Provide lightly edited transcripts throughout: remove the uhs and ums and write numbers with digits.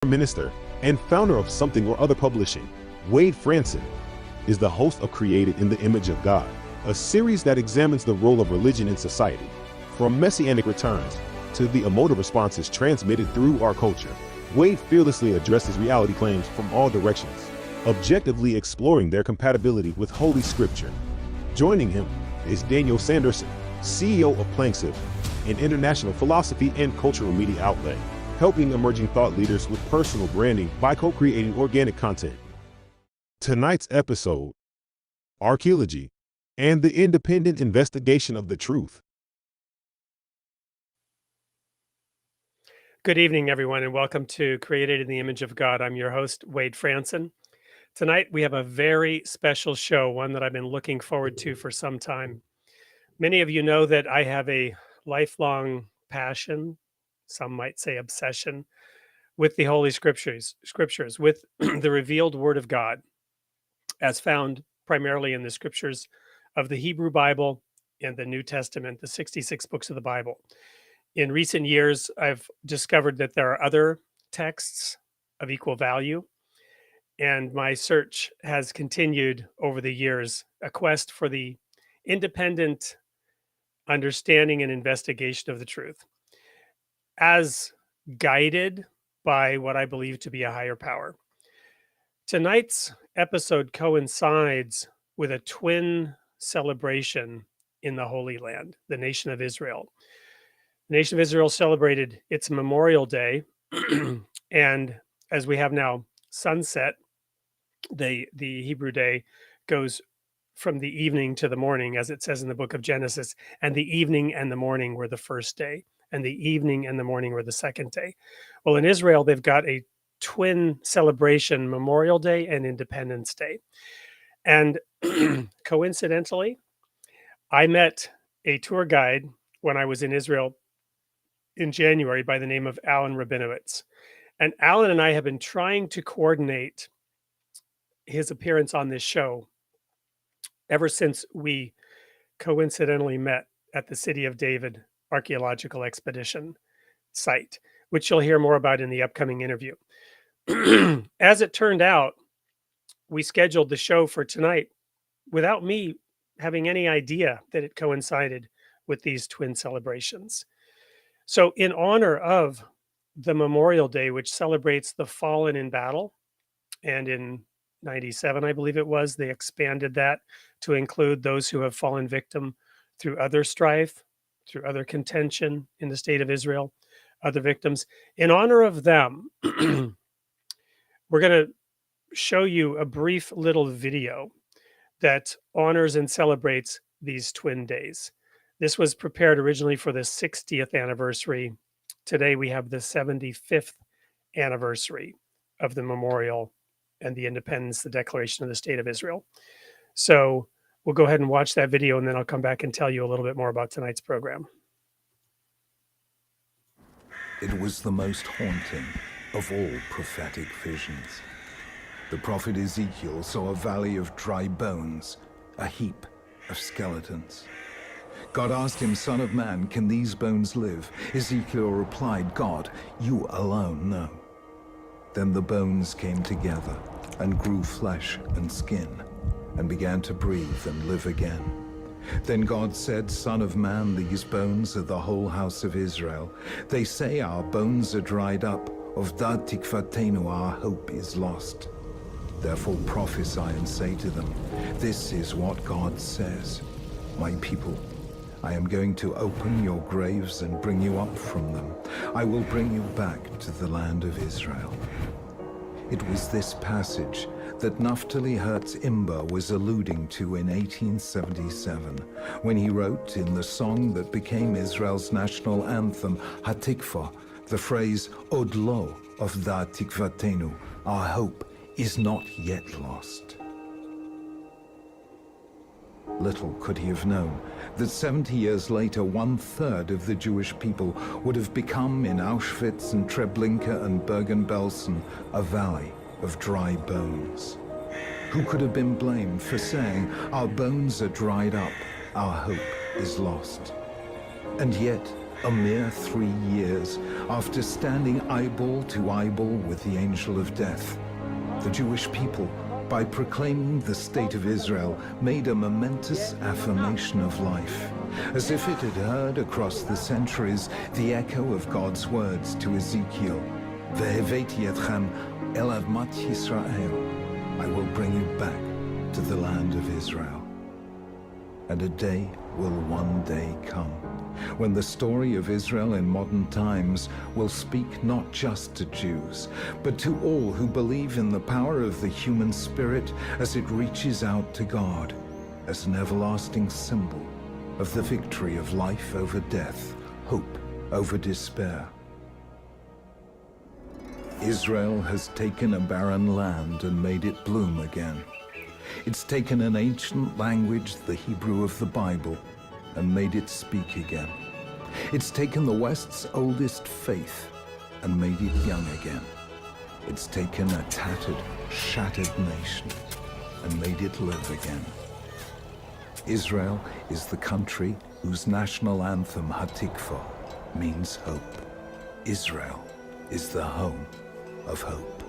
Minister and founder of Something or Other Publishing, Wade Fransson, is the host of Created in the Image of God, a series that examines the role of religion in society, from messianic returns to the emotive responses transmitted through our culture. Wade fearlessly addresses reality claims from all directions, objectively exploring their compatibility with Holy Scripture. Joining him is Daniel Sanderson, CEO of Planksiv, an international philosophy and cultural media outlet, helping emerging thought leaders with personal branding by co-creating organic content. Tonight's episode, Archaeology and the Independent Investigation of the Truth. Good evening, everyone, and welcome to Created in the Image of God. I'm your host, Wade Fransson. Tonight, we have a very special show, one that I've been looking forward to for some time. Many of you know that I have a lifelong passion, some might say obsession, with the Holy Scriptures, with the revealed Word of God, as found primarily in the Scriptures of the Hebrew Bible and the New Testament, the 66 books of the Bible. In recent years, I've discovered that there are other texts of equal value, and my search has continued over the years, a quest for the independent understanding and investigation of the truth, as guided by what I believe to be a higher power. Tonight's episode coincides with a twin celebration in the Holy Land, the nation of Israel. The nation of Israel celebrated its Memorial Day, and as we have now sunset, the Hebrew day goes from the evening to the morning, as it says in the book of Genesis, and the evening and the morning were the first day, and the evening and the morning were the second day. Well, in Israel, they've got a twin celebration, Memorial Day and Independence Day. And coincidentally, I met a tour guide when I was in Israel in January by the name of Allan Rabinowitz. And Allan and I have been trying to coordinate his appearance on this show ever since we coincidentally met at the City of David Archaeological Expedition site, which you'll hear more about in the upcoming interview. As it turned out, we scheduled the show for tonight without me having any idea that it coincided with these twin celebrations. So in honor of the Memorial Day, which celebrates the fallen in battle, and in 97, I believe it was, they expanded that to include those who have fallen victim through other strife, through other contention in the state of Israel, other victims. In honor of them, we're going to show you a brief little video that honors and celebrates these twin days. This was prepared originally for the 60th anniversary. Today we have the 75th anniversary of the memorial and the independence, the declaration of the state of Israel. So we'll go ahead and watch that video, and then I'll come back and tell you a little bit more about tonight's program. It was the most haunting of all prophetic visions. The prophet Ezekiel saw a valley of dry bones, a heap of skeletons. God asked him, "Son of man, can these bones live?" Ezekiel replied, "God, you alone know." Then the bones came together and grew flesh and skin and began to breathe and live again. Then God said, "Son of man, these bones are the whole house of Israel. They say our bones are dried up. Of tikvatenu, our hope is lost. Therefore prophesy and say to them, this is what God says. My people, I am going to open your graves and bring you up from them. I will bring you back to the land of Israel." It was this passage that Naftali Hertz Imber was alluding to in 1877, when he wrote in the song that became Israel's national anthem, Hatikva, the phrase, Od lo of tikvatenu, our hope is not yet lost. Little could he have known that 70 years later, 1/3 of the Jewish people would have become, in Auschwitz and Treblinka and Bergen-Belsen, a valley of dry bones. Who could have been blamed for saying, our bones are dried up, our hope is lost? And yet, A mere 3 years after standing eyeball to eyeball with the angel of death, the Jewish people, by proclaiming the State of Israel, made a momentous affirmation of life, as if it had heard across the centuries the echo of God's words to Ezekiel, "Veheveti etchem el admat Yisrael." I will bring you back to the land of Israel. And a day will one day come when the story of Israel in modern times will speak not just to Jews, but to all who believe in the power of the human spirit as it reaches out to God, as an everlasting symbol of the victory of life over death, hope over despair. Israel has taken a barren land and made it bloom again. It's taken an ancient language, the Hebrew of the Bible, and made it speak again. It's taken the West's oldest faith and made it young again. It's taken a tattered, shattered nation and made it live again. Israel is the country whose national anthem, Hatikva, means hope. Israel is the home of hope.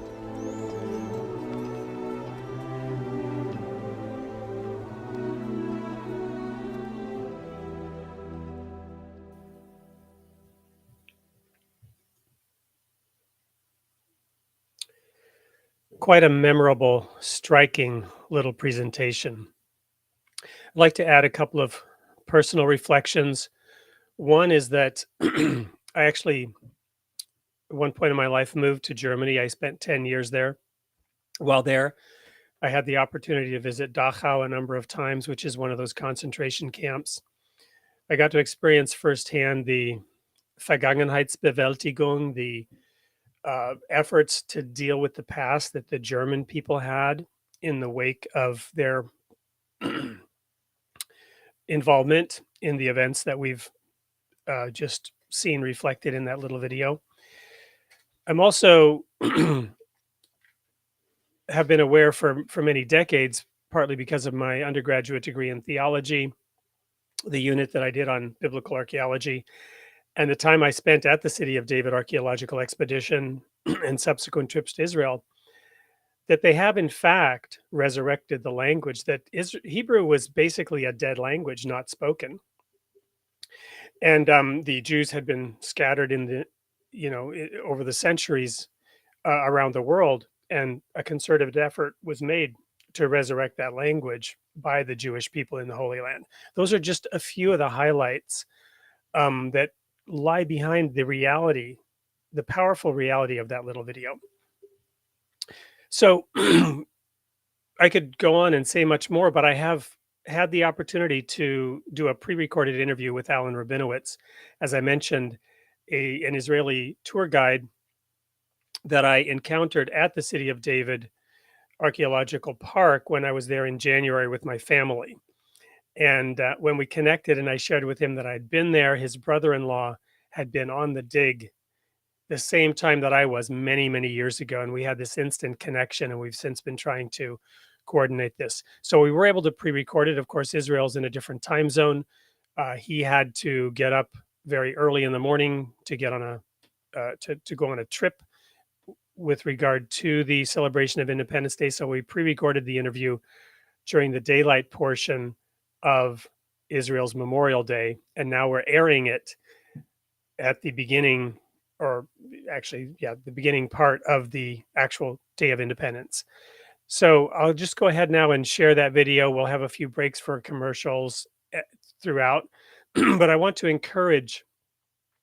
Quite a memorable, striking little presentation. I'd like to add a couple of personal reflections. One is that I actually, at one point in my life, moved to Germany. I spent 10 years there. While there, I had the opportunity to visit Dachau a number of times, which is one of those concentration camps. I got to experience firsthand the Vergangenheitsbewältigung, the efforts to deal with the past that the German people had in the wake of their involvement in the events that we've just seen reflected in that little video. I'm also have been aware for many decades, partly because of my undergraduate degree in theology, the unit that I did on biblical archaeology, and the time I spent at the City of David Archaeological Expedition and subsequent trips to Israel, that they have in fact resurrected the language. That Hebrew was basically a dead language, not spoken. And the Jews had been scattered in the, over the centuries around the world, and a concerted effort was made to resurrect that language by the Jewish people in the Holy Land. Those are just a few of the highlights that lie behind the reality, the powerful reality of that little video. So I could go on and say much more, but I have had the opportunity to do a pre-recorded interview with Allan Rabinowitz, as I mentioned, an Israeli tour guide that I encountered at the City of David Archaeological Park when I was there in January with my family. And when we connected and I shared with him that I'd been there, his brother-in-law had been on the dig the same time that I was many, many years ago. And we had this instant connection, and we've since been trying to coordinate this. So we were able to pre-record it. Of course, Israel's in a different time zone. He had to get up very early in the morning to get on to go on a trip with regard to the celebration of Independence Day. So we pre-recorded the interview during the daylight portion of Israel's Memorial Day, and now we're airing it at the beginning, or actually, the beginning part of the actual Day of Independence. So I'll just go ahead now and share that video. We'll have a few breaks for commercials throughout, but I want to encourage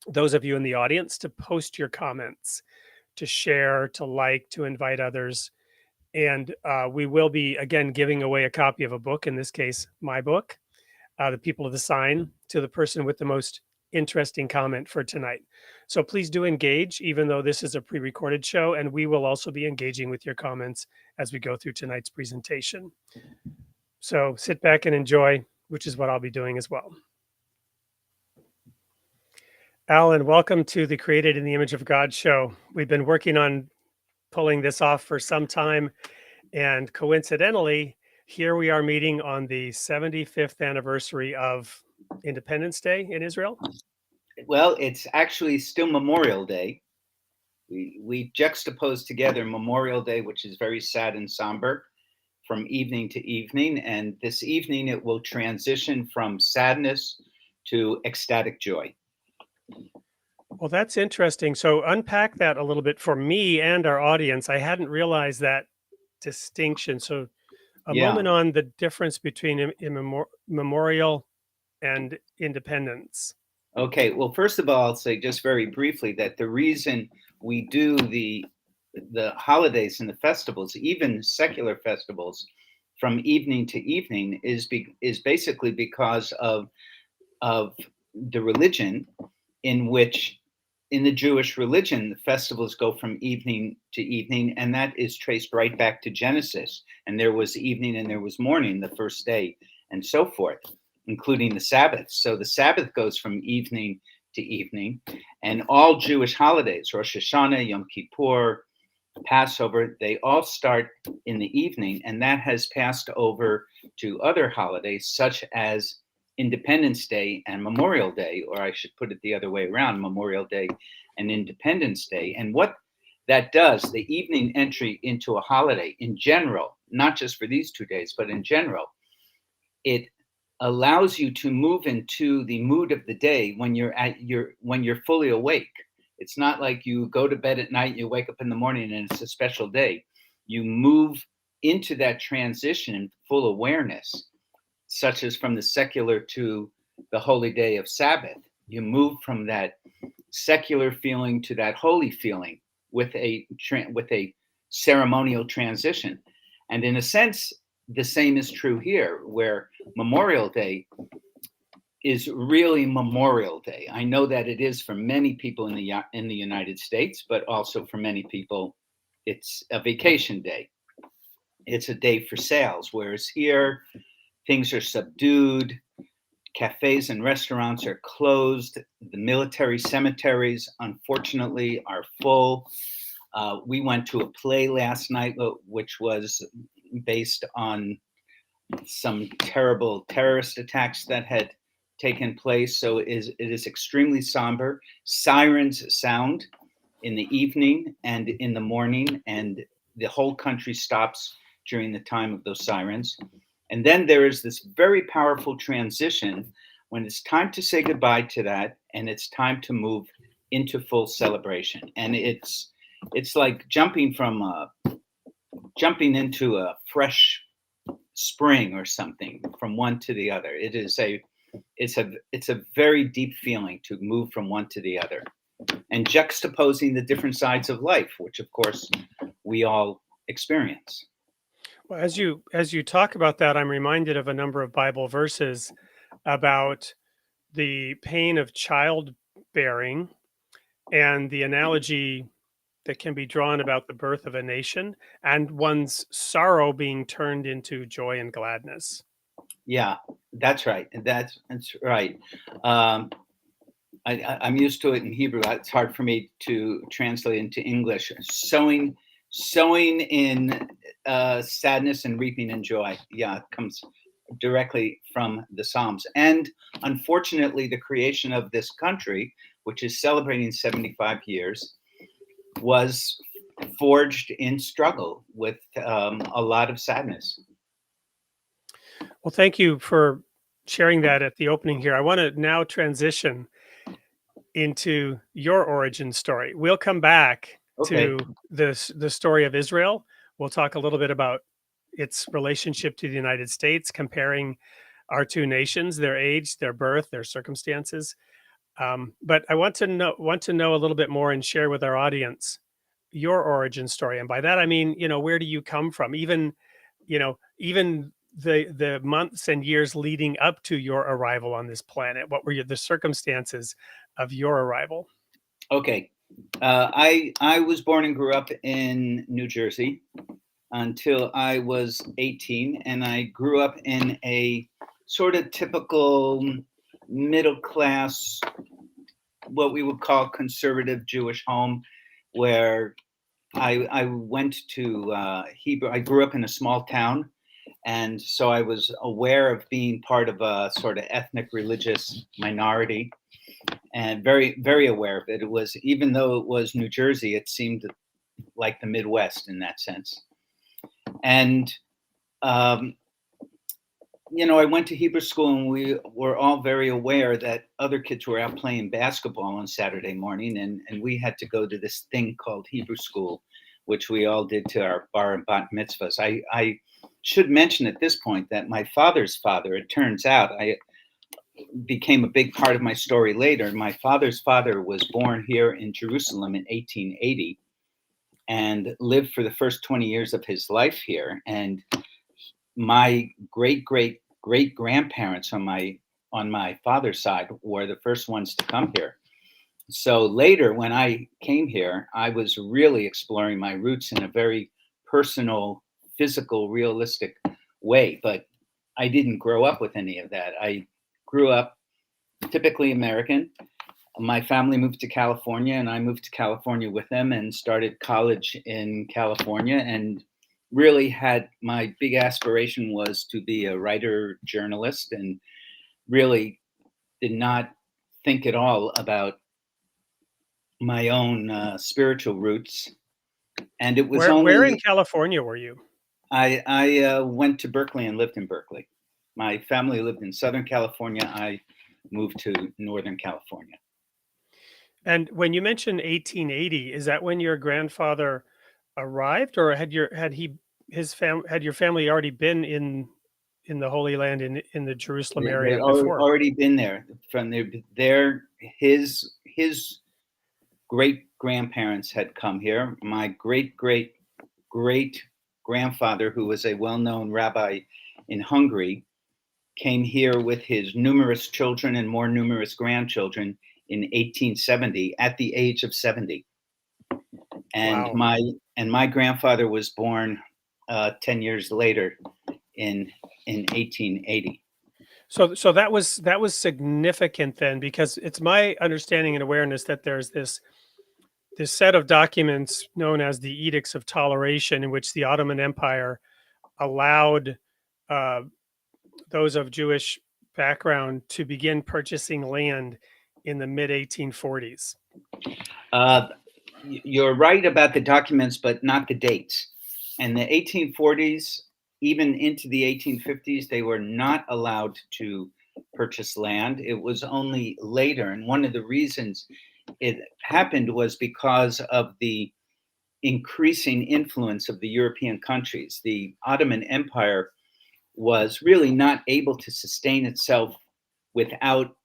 those of you in the audience to post your comments, to share, to like, to invite others. And we will be, again, giving away a copy of a book, in this case, my book, The People of the Sign, to the person with the most interesting comment for tonight. So please do engage, even though this is a pre-recorded show, and we will also be engaging with your comments as we go through tonight's presentation. So sit back and enjoy, which is what I'll be doing as well. Allan, welcome to the Created in the Image of God show. We've been working on pulling this off for some time, and coincidentally, here we are meeting on the 75th anniversary of Independence Day in Israel. Well, it's actually still Memorial Day. We juxtapose together Memorial Day, which is very sad and somber, from evening to evening. And this evening, it will transition from sadness to ecstatic joy. Well, that's interesting. So unpack that a little bit for me and our audience. I hadn't realized that distinction. So a Yeah. moment on the difference between memorial and independence. Okay. Well, first of all, I'll say just very briefly that the reason we do the holidays and the festivals, even secular festivals, from evening to evening is basically because of the religion, in which in the Jewish religion, the festivals go from evening to evening, and that is traced right back to Genesis. And there was evening and there was morning, the first day, and so forth, including the Sabbath. So the Sabbath goes from evening to evening, and all Jewish holidays, Rosh Hashanah, Yom Kippur, Passover, they all start in the evening, and that has passed over to other holidays such as Independence Day and Memorial Day, or I should put it the other way around, Memorial Day and Independence Day. And what that does, the evening entry into a holiday in general, not just for these 2 days, but in general, it allows you to move into the mood of the day when you're fully awake. It's not like you go to bed at night, you wake up in the morning and it's a special day. You move into that transition in full awareness, such as from the secular to the holy day of Sabbath. You move from that secular feeling to that holy feeling with a ceremonial transition. And in a sense, the same is true here, where Memorial Day is really Memorial Day. I know that it is for many people in the United States, but also for many people, it's a vacation day. It's a day for sales, whereas here, things are subdued. Cafes and restaurants are closed. The military cemeteries, unfortunately, are full. We went to a play last night, which was based on some terrible terrorist attacks that had taken place. So it is extremely somber. Sirens sound in the evening and in the morning, and the whole country stops during the time of those sirens. And then there is this very powerful transition when it's time to say goodbye to that, and it's time to move into full celebration. And it's like jumping into a fresh spring or something, from one to the other. It's a very deep feeling to move from one to the other, and juxtaposing the different sides of life, which of course we all experience. Well, as you talk about that, I'm reminded of a number of Bible verses about the pain of childbearing and the analogy that can be drawn about the birth of a nation and one's sorrow being turned into joy and gladness. Yeah, that's right. That's right. I'm used to it in Hebrew. It's hard for me to translate into English. Sowing in sadness and reaping in joy. Yeah, it comes directly from the Psalms. And unfortunately, the creation of this country, which is celebrating 75 years, was forged in struggle with a lot of sadness. Well, thank you for sharing that at the opening here. I want to now transition into your origin story. We'll come back to the story of Israel. We'll talk a little bit about its relationship to the United States, comparing our two nations, their age, their birth, their circumstances. But I want to know a little bit more and share with our audience your origin story. And by that, I mean, where do you come from? Even the months and years leading up to your arrival on this planet. What were the circumstances of your arrival? Okay. I was born and grew up in New Jersey until I was 18, and I grew up in a sort of typical middle class, what we would call conservative Jewish home, where I went to Hebrew. I grew up in a small town, and so I was aware of being part of a sort of ethnic religious minority. and very, very aware of it. It was, even though it was New Jersey, it seemed like the Midwest in that sense. And, you know, I went to Hebrew school, and we were all very aware that other kids were out playing basketball on Saturday morning, and we had to go to this thing called Hebrew school, which we all did to our bar and bat mitzvahs. I should mention at this point that my father's father, it turns out, became a big part of my story later. My father's father was born here in Jerusalem in 1880 and lived for the first 20 years of his life here. And my great-great-great-grandparents on my father's side were the first ones to come here. So later, when I came here, I was really exploring my roots in a very personal, physical, realistic way. But I didn't grow up with any of that. I grew up typically American. My family moved to California, and I moved to California with them and started college in California, and really had, my big aspiration was to be a writer, journalist, and really did not think at all about my own spiritual roots. And it was where in California were you? I went to Berkeley and lived in Berkeley. My family lived in Southern California. I moved to Northern California. And when you mentioned 1880, is that when your grandfather arrived, or had your family already been in the Holy Land in the Jerusalem area before? Already been there. From there, his great grandparents had come here. My great grandfather, who was a well-known rabbi in Hungary, came here with his numerous children and more numerous grandchildren in 1870 at the age of 70. And Wow. my grandfather was born 10 years later in 1880. So that was significant then, because it's my understanding and awareness that there's this set of documents known as the Edicts of Toleration, in which the Ottoman Empire allowed those of Jewish background to begin purchasing land in the mid 1840s. You're right about the documents, but not the dates. And the 1840s, even into the 1850s, they were not allowed to purchase land. It was only later. And one of the reasons it happened was because of the increasing influence of the European countries. The Ottoman Empire was really not able to sustain itself without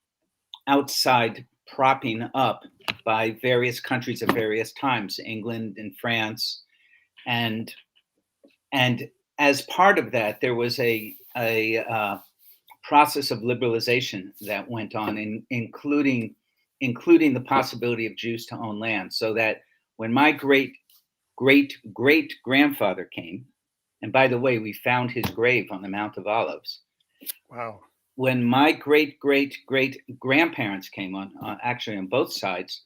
outside propping up by various countries at various times, England and France. And as part of that, there was a process of liberalization that went on, including the possibility of Jews to own land. So that when my great grandfather came, and by the way, we found his grave on the Mount of Olives. Wow. When my great grandparents came on, actually on both sides,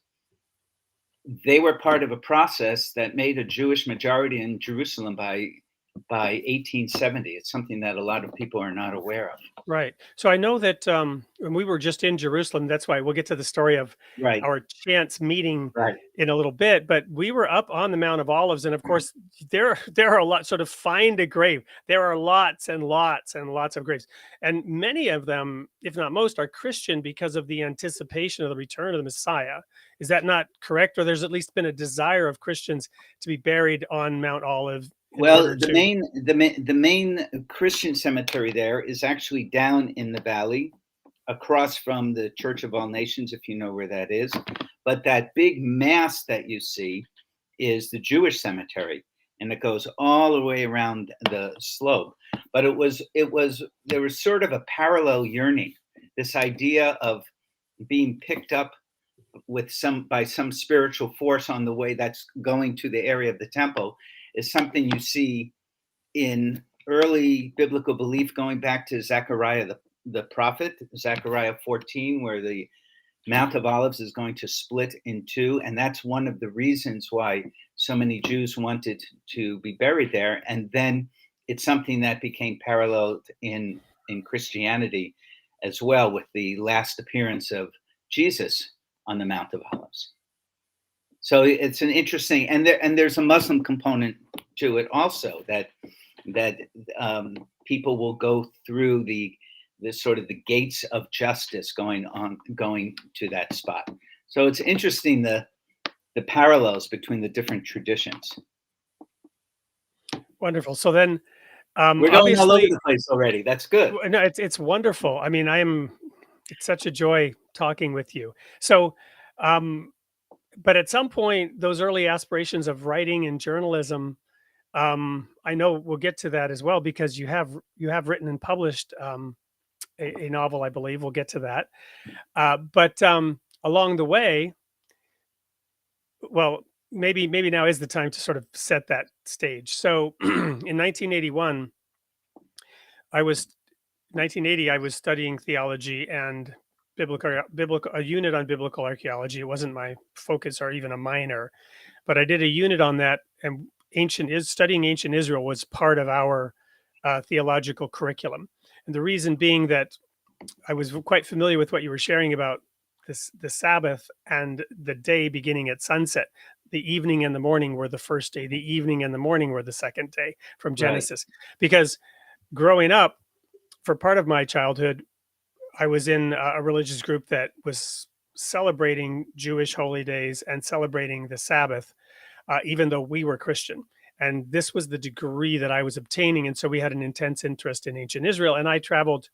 they were part of a process that made a Jewish majority in Jerusalem by 1870. It's something that a lot of people are not aware of. Right. So I know that when we were just in Jerusalem, that's why we'll get to the story of Right. our chance meeting Right. in a little bit. But we were up on the Mount of Olives, and of course, there are a lot. Sort of find a grave. There are lots and lots and lots of graves, and many of them, if not most, are Christian because of the anticipation of the return of the Messiah. Is that not correct? Or there's at least been a desire of Christians to be buried on Mount Olive. Well, the main Christian cemetery there is actually down in the valley, across from the Church of All Nations, if you know where that is. But that big mass that you see is the Jewish cemetery, and it goes all the way around the slope. But there was sort of a parallel yearning, this idea of being picked up by some spiritual force on the way that's going to the area of the temple, is something you see in early biblical belief, going back to Zechariah the prophet, Zechariah 14, where the Mount of Olives is going to split in two. And that's one of the reasons why so many Jews wanted to be buried there. And then it's something that became paralleled in Christianity as well, with the last appearance of Jesus on the Mount of Olives. So it's an interesting, and there's a Muslim component to it also, that people will go through the sort of the gates of justice going to that spot. So it's interesting the parallels between the different traditions. Wonderful. So then, we're going all over the place already. That's good. No, it's wonderful. I mean, it's such a joy talking with you. So, but at some point, those early aspirations of writing and journalism, I know we'll get to that as well, because you have written and published a novel, I believe. We'll get to that. But along the way, well, maybe now is the time to sort of set that stage. So in 1981, I was studying theology and a unit on biblical archaeology. It wasn't my focus or even a minor, but I did a unit on that, and studying ancient Israel was part of our theological curriculum. And the reason being that I was quite familiar with what you were sharing about the Sabbath and the day beginning at sunset. The evening and the morning were the first day. The evening and the morning were the second day from Genesis. Right. Because growing up, for part of my childhood, I was in a religious group that was celebrating Jewish holy days and celebrating the Sabbath, even though we were Christian. And this was the degree that I was obtaining. And so we had an intense interest in ancient Israel. And I traveled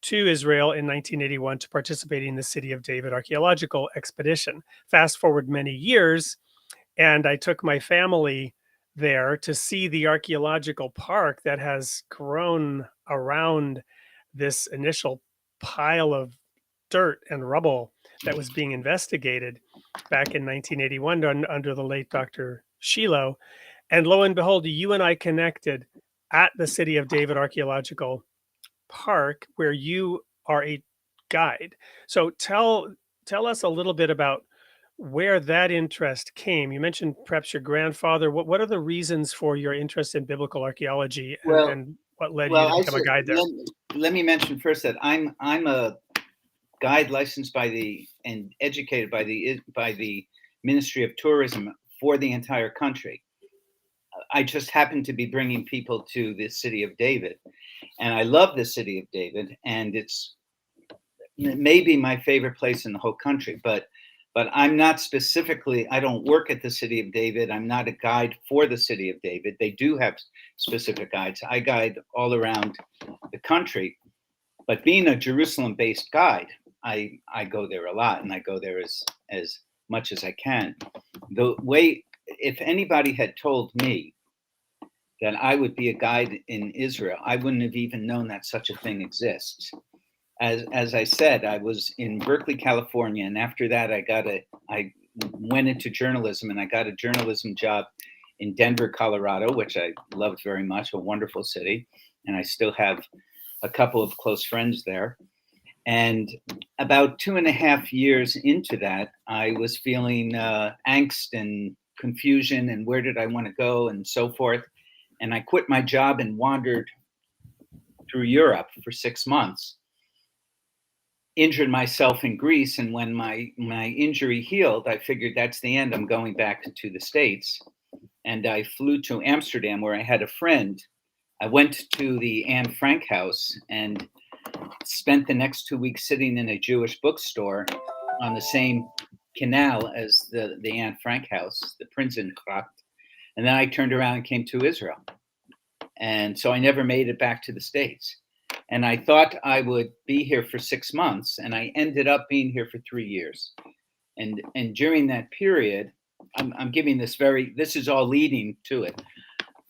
to Israel in 1981 to participate in the City of David Archaeological expedition. Fast forward many years, and I took my family there to see the archaeological park that has grown around this initial pile of dirt and rubble that was being investigated back in 1981 under the late Dr. Shiloh. And lo and behold, you and I connected at the City of David Archaeological Park, where you are a guide. So tell us a little bit about where that interest came. You mentioned perhaps your grandfather. What are the reasons for your interest in biblical archaeology, and what led you to become a guide there? Let me mention first that I'm a guide licensed and educated by the Ministry of Tourism for the entire country. I just happen to be bringing people to the City of David, and I love the City of David, and it's maybe my favorite place in the whole country. But I'm not specifically, I don't work at the City of David. I'm not a guide for the City of David. They do have specific guides. I guide all around the country. But being a Jerusalem-based guide, I go there a lot, and I go there as much as I can. The way, if anybody had told me that I would be a guide in Israel, I wouldn't have even known that such a thing exists. As I said, I was in Berkeley, California, and after that, I went into journalism, and I got a journalism job in Denver, Colorado, which I loved very much, a wonderful city, and I still have a couple of close friends there. And about 2.5 years into that, I was feeling angst and confusion, and where did I want to go, and so forth. And I quit my job and wandered through Europe for 6 months. Injured myself in Greece, and when my injury healed, I figured that's the end. I'm going back to the States, and I flew to Amsterdam, where I had a friend. I went to the Anne Frank house and spent the next 2 weeks sitting in a Jewish bookstore on the same canal as the Anne Frank house, the Prinsengracht. And then I turned around and came to Israel. And so I never made it back to the States. And I thought I would be here for 6 months, and I ended up being here for 3 years. And during that period, I'm giving this is all leading to it.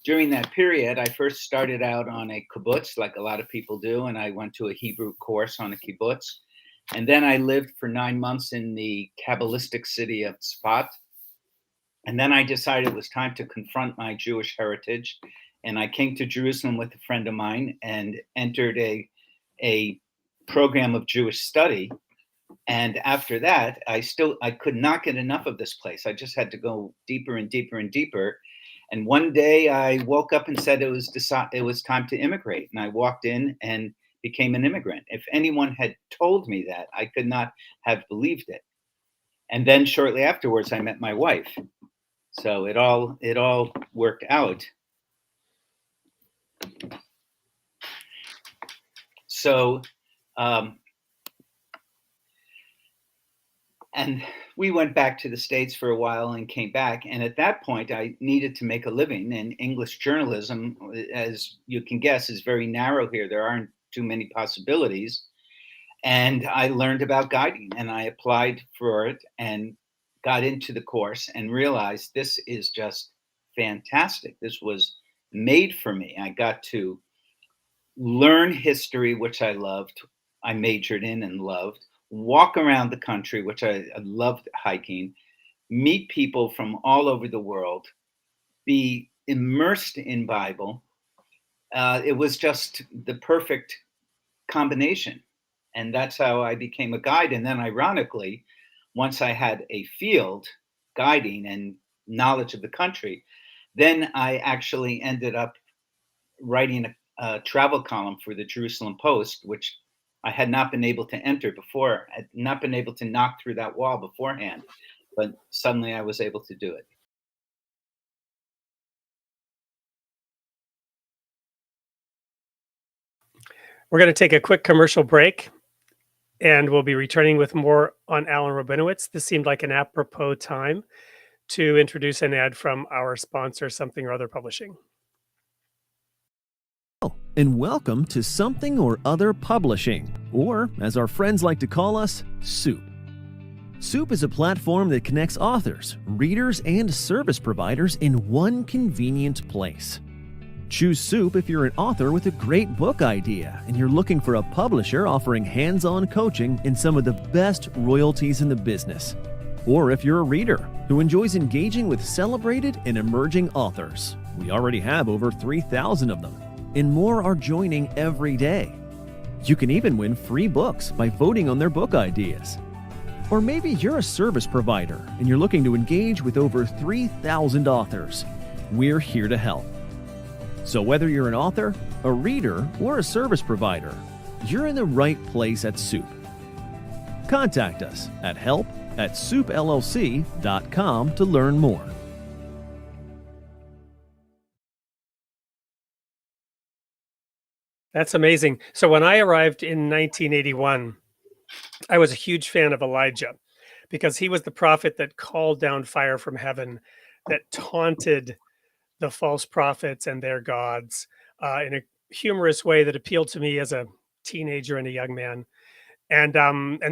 During that period, I first started out on a kibbutz, like a lot of people do, and I went to a Hebrew course on a kibbutz. And then I lived for 9 months in the Kabbalistic city of Tzfat. And then I decided it was time to confront my Jewish heritage. And I came to Jerusalem with a friend of mine and entered a program of Jewish study. And after that, I could not get enough of this place. I just had to go deeper and deeper and deeper. And one day I woke up and said it was time to immigrate. And I walked in and became an immigrant. If anyone had told me that, I could not have believed it. And then shortly afterwards, I met my wife. So it all worked out. So, and we went back to the States for a while and came back. And at that point, I needed to make a living. And English journalism, as you can guess, is very narrow here. There aren't too many possibilities. And I learned about guiding, and I applied for it and got into the course and realized this is just fantastic. This was made for me. I got to learn history, which I loved. I majored in and loved. Walk around the country, which I loved hiking. Meet people from all over the world. Be immersed in Bible. It was just the perfect combination. And that's how I became a guide. And then ironically, once I had a field guiding and knowledge of the country, then I actually ended up writing a travel column for the Jerusalem Post, which I had not been able to enter before. I had not been able to knock through that wall beforehand, but suddenly I was able to do it. We're going to take a quick commercial break, and we'll be returning with more on Allan Rabinowitz. This seemed like an apropos time to introduce an ad from our sponsor, Something or Other Publishing. And welcome to Something or Other Publishing, or as our friends like to call us, SOUP. SOUP is a platform that connects authors, readers, and service providers in one convenient place. Choose SOUP if you're an author with a great book idea and you're looking for a publisher offering hands-on coaching and some of the best royalties in the business. Or if you're a reader who enjoys engaging with celebrated and emerging authors. We already have over 3,000 of them, and more are joining every day. You can even win free books by voting on their book ideas. Or maybe you're a service provider and you're looking to engage with over 3,000 authors. We're here to help. So whether you're an author, a reader, or a service provider, you're in the right place at SOUP. Contact us at help@soupllc.com to learn more. That's amazing. So when I arrived in 1981, I was a huge fan of Elijah because he was the prophet that called down fire from heaven, that taunted the false prophets and their gods in a humorous way that appealed to me as a teenager and a young man, and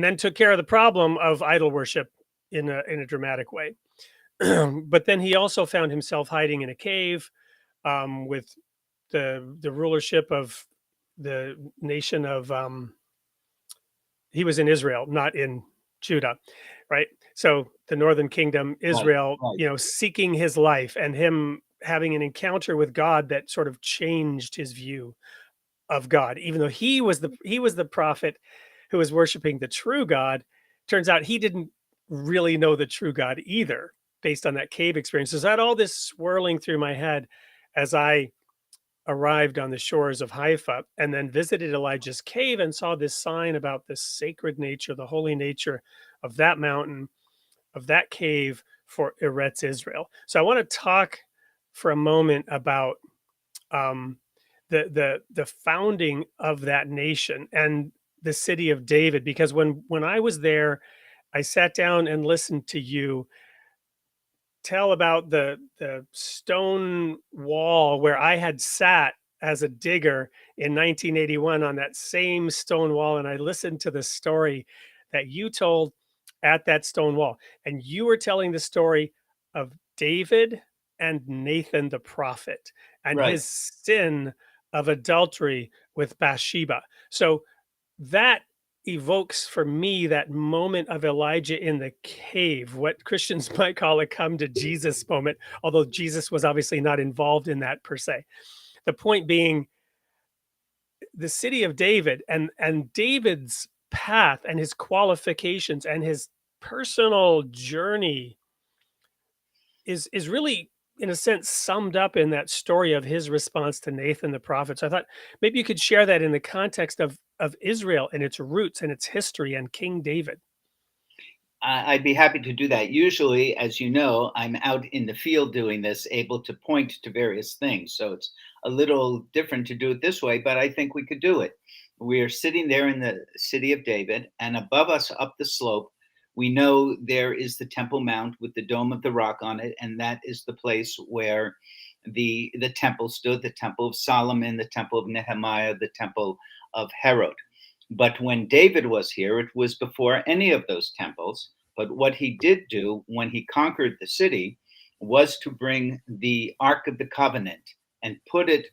then took care of the problem of idol worship in a dramatic way. But then he also found himself hiding in a cave with the rulership of the nation of he was in Israel, not in Judah, right? So the northern kingdom, Israel, Right. seeking his life, and him having an encounter with God that sort of changed his view of God. Even though he was the prophet who was worshiping the true God, turns out he didn't really know the true God either, based on that cave experience. So I had all this swirling through my head as I arrived on the shores of Haifa and then visited Elijah's cave and saw this sign about the sacred nature, the holy nature of that mountain, of that cave for Eretz Israel. So I want to talk for a moment about the founding of that nation and the city of David, because when I was there, I sat down and listened to you tell about the stone wall where I had sat as a digger in 1981 on that same stone wall, and I listened to the story that you told at that stone wall, and you were telling the story of David and Nathan the prophet and Right. his sin of adultery with Bathsheba. So that evokes for me that moment of Elijah in the cave, what Christians might call a come to Jesus moment, although Jesus was obviously not involved in that per se. The point being, the city of David and David's path and his qualifications and his personal journey is really, in a sense, summed up in that story of his response to Nathan the prophet. So I thought maybe you could share that in the context of Israel and its roots and its history and King David. I'd be happy to do that. Usually, as you know, I'm out in the field doing this, able to point to various things. So it's a little different to do it this way, but I think we could do it. We are sitting there in the city of David, and above us up the slope, we know there is the Temple Mount with the Dome of the Rock on it, and that is the place where the temple stood, the Temple of Solomon, the Temple of Nehemiah, the Temple of Herod. But when David was here, it was before any of those temples. But what he did do when he conquered the city was to bring the Ark of the Covenant and put it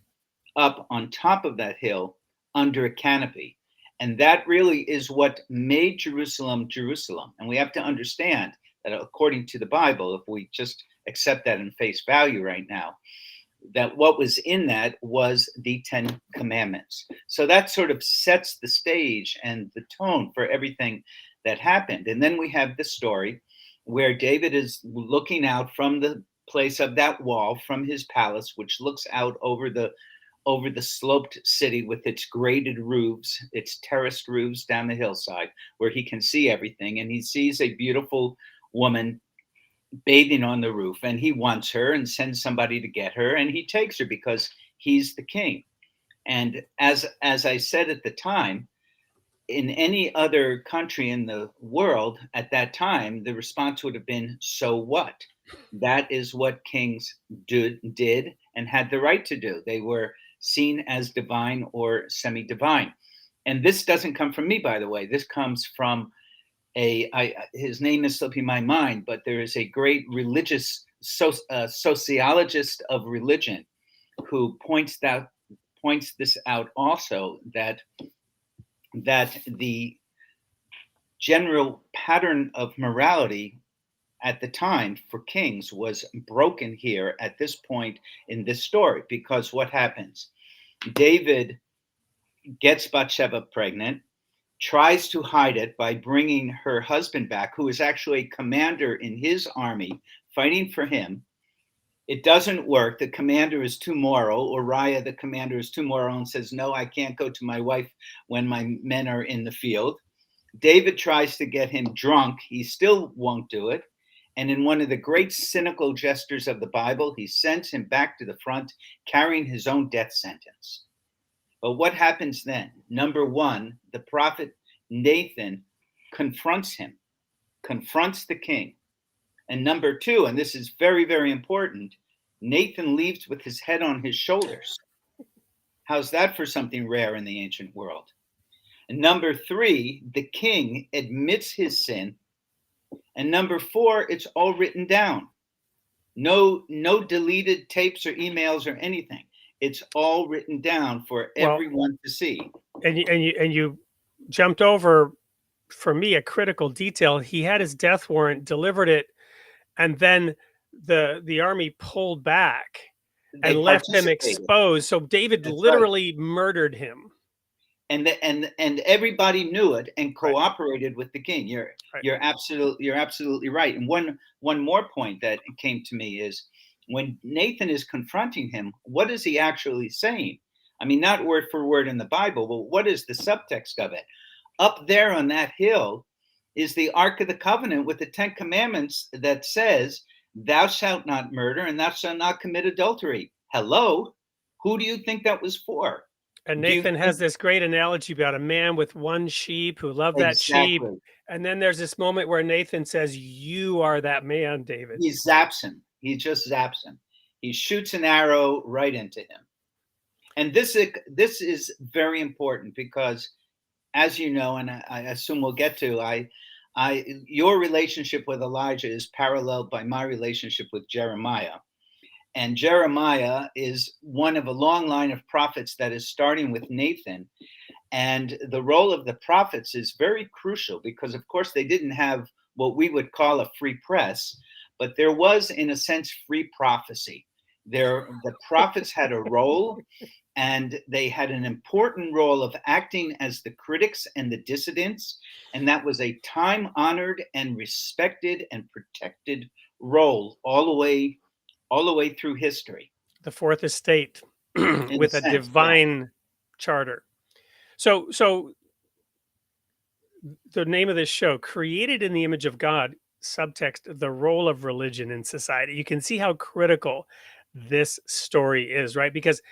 up on top of that hill under a canopy. And that really is what made Jerusalem, Jerusalem. And we have to understand that according to the Bible, if we just accept that in face value right now, that what was in that was the 10 Commandments. So that sort of sets the stage and the tone for everything that happened. And then we have the story where David is looking out from the place of that wall, from his palace, which looks out over the sloped city with its graded roofs, its terraced roofs down the hillside, where he can see everything. And he sees a beautiful woman bathing on the roof, and he wants her and sends somebody to get her, and he takes her because he's the king. And as I said at the time, in any other country in the world at that time, the response would have been, so what? That is what kings did and had the right to do. They were seen as divine or semi-divine. And this doesn't come from me, by the way. This comes from his name is slipping my mind, but there is a great religious sociologist of religion who points this out also, that the general pattern of morality at the time for kings was broken here at this point in this story. Because what happens? David gets Bathsheba pregnant, tries to hide it by bringing her husband back, who is actually a commander in his army fighting for him. It doesn't work. The commander is too moral. Uriah, the commander, is too moral and says, no, I can't go to my wife when my men are in the field. David tries to get him drunk. He still won't do it. And in one of the great cynical gestures of the Bible, he sends him back to the front, carrying his own death sentence. But what happens then? Number one, the prophet Nathan confronts him, confronts the king. And number two, and this is very, very important, Nathan leaves with his head on his shoulders. How's that for something rare in the ancient world? And number three, the king admits his sin. And number four, it's all written down. No deleted tapes or emails or anything. It's all written down for everyone to see. And you jumped over, for me, a critical detail. He had his death warrant, delivered it, and then the army pulled back and left him exposed. So David literally murdered him. And everybody knew it and cooperated with the king. You're absolutely right. And one more point that came to me is, when Nathan is confronting him, what is he actually saying? I mean, not word for word in the Bible, but what is the subtext of it? Up there on that hill is the Ark of the Covenant with the 10 Commandments that says, thou shalt not murder and thou shalt not commit adultery. Hello? Who do you think that was for? And Nathan has this great analogy about a man with one sheep who loved that sheep. And then there's this moment where Nathan says, you are that man, David. He zaps him. He just zaps him. He shoots an arrow right into him. And this is very important because, as you know, and I assume we'll get to, your relationship with Elijah is paralleled by my relationship with Jeremiah. And Jeremiah is one of a long line of prophets that is starting with Nathan. And the role of the prophets is very crucial because, of course, they didn't have what we would call a free press, but there was, in a sense, free prophecy. The prophets had a role, and they had an important role of acting as the critics and the dissidents. And that was a time-honored and respected and protected role all the way through history. The fourth estate with a divine charter. So the name of this show, Created in the Image of God, subtext, the role of religion in society. You can see how critical this story is, right? Because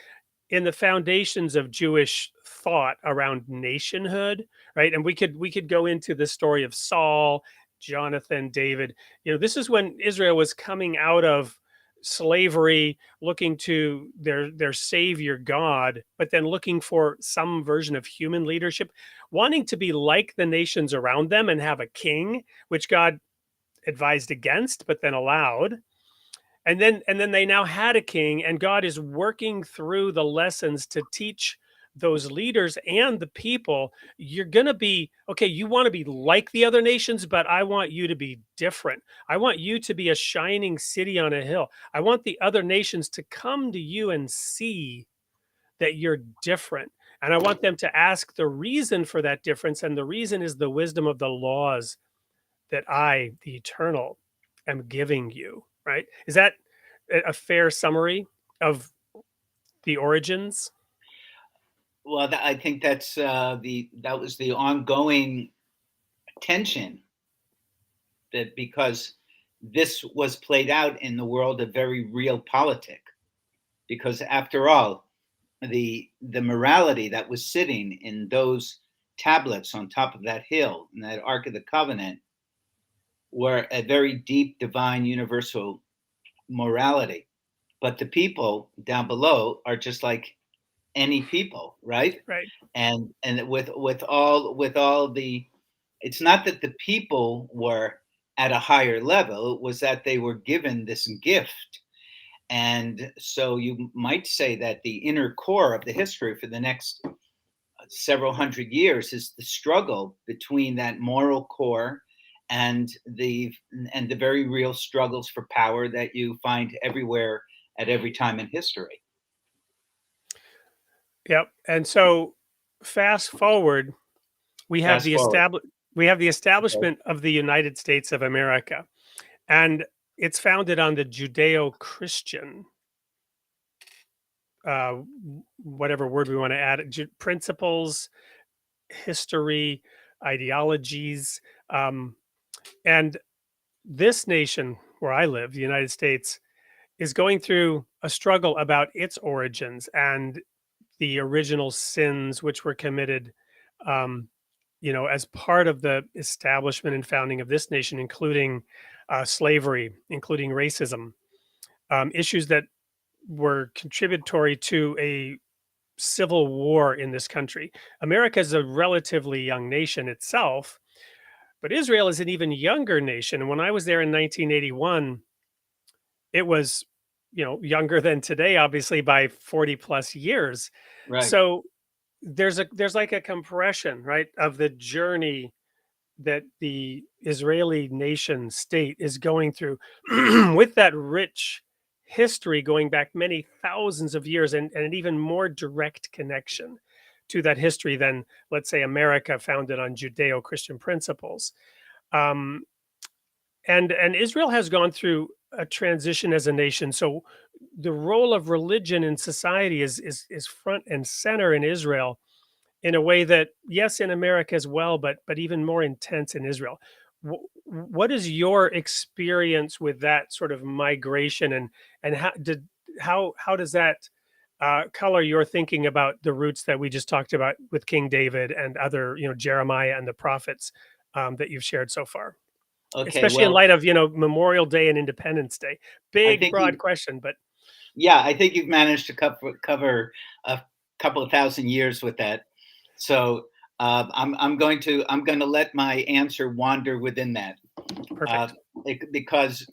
in the foundations of Jewish thought around nationhood, right? And we could go into the story of Saul, Jonathan, David. This is when Israel was coming out of slavery, looking to their savior God, but then looking for some version of human leadership, wanting to be like the nations around them and have a king, which God advised against, but then allowed. And then they now had a king, and God is working through the lessons to teach those leaders and the people. You're going to be okay. You want to be like the other nations, but I want you to be different. I want you to be a shining city on a hill. I want the other nations to come to you and see that you're different. And I want them to ask the reason for that difference. And the reason is the wisdom of the laws that I, the eternal, am giving you, right? Is that a fair summary of the origins? Well, I think that was the ongoing tension, that because this was played out in the world of very real politic, because after all, the morality that was sitting in those tablets on top of that hill in that Ark of the Covenant were a very deep, divine, universal morality. But the people down below are just like any people, right? Right. And with all the, it's not that the people were at a higher level, it was that they were given this gift. And so you might say that the inner core of the history for the next several hundred years is the struggle between that moral core and the very real struggles for power that you find everywhere at every time in history. Yep. And so fast forward, we have Fast forward. the establishment of the United States of America. And it's founded on the Judeo-Christian, whatever word we want to add, principles, history, ideologies. And this nation where I live, the United States, is going through a struggle about its origins and the original sins which were committed, as part of the establishment and founding of this nation, including slavery, including racism, issues that were contributory to a civil war in this country. America is a relatively young nation itself, but Israel is an even younger nation. And when I was there in 1981, it was, younger than today, obviously by 40 plus years. Right. So there's like a compression, right, of the journey that the Israeli nation state is going through with that rich history going back many thousands of years, and an even more direct connection to that history than, let's say, America, founded on Judeo-Christian principles. And Israel has gone through a transition as a nation. So the role of religion in society is front and center in Israel, in a way that, yes, in America as well, but even more intense in Israel. What is your experience with that sort of migration, and how does that color your thinking about the roots that we just talked about with King David and other, Jeremiah and the prophets, that you've shared so far? Okay, Especially in light of, Memorial Day and Independence Day. Big, broad question, but yeah, I think you've managed to cover a couple of thousand years with that. So I'm going to let my answer wander within that, perfect. because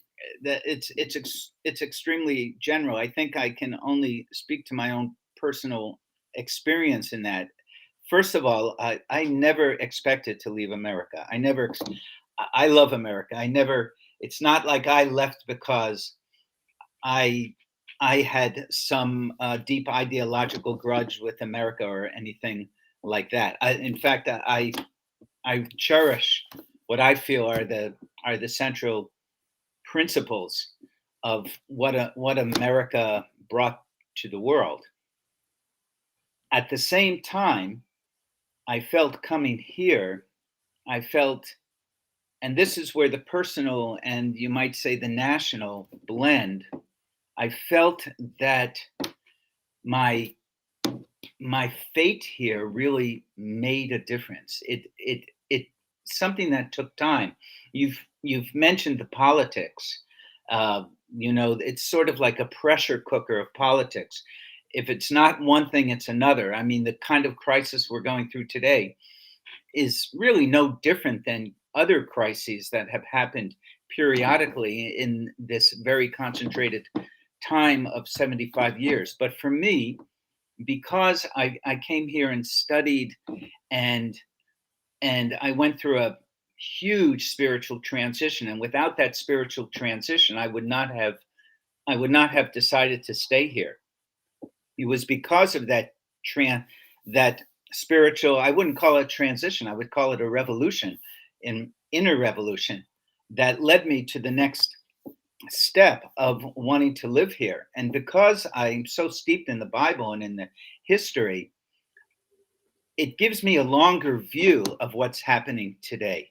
it's extremely general. I think I can only speak to my own personal experience in that. First of all, I never expected to leave America. I love America. It's not like I left because I had some deep ideological grudge with America or anything like that. In fact, I cherish what I feel are the central principles of what America brought to the world. At the same time, I felt coming here I felt, and this is where the personal and you might say the national blend, I felt that my fate here really made a difference. It something that took time. You've mentioned the politics. It's sort of like a pressure cooker of politics. If it's not one thing, it's another. I mean, the kind of crisis we're going through today is really no different than other crises that have happened periodically in this very concentrated time of 75 years. But for me, because I came here and studied and I went through a huge spiritual transition, and without that spiritual transition, I would not have decided to stay here. It was because of that spiritual, I wouldn't call it transition, I would call it a revolution, an inner revolution that led me to the next step of wanting to live here. And because I'm so steeped in the Bible and in the history, it gives me a longer view of what's happening today.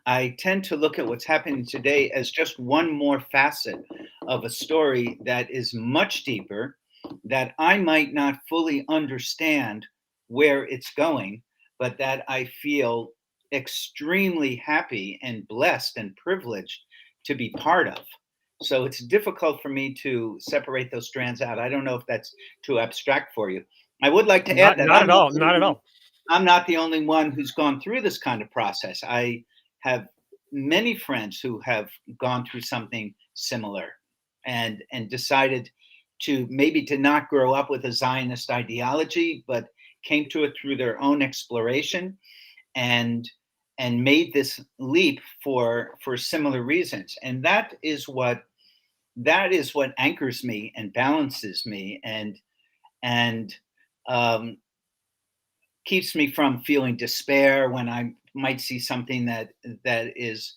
I tend to look at what's happening today as just one more facet of a story that is much deeper, that I might not fully understand where it's going, but that I feel extremely happy and blessed and privileged to be part of. So it's difficult for me to separate those strands out. I don't know if that's too abstract for you. I would like to add that not at all. Not at all. I'm not the only one who's gone through this kind of process. I have many friends who have gone through something similar and decided to not grow up with a Zionist ideology, but came to it through their own exploration and made this leap for similar reasons. And that is what anchors me and balances me and keeps me from feeling despair when I might see something that is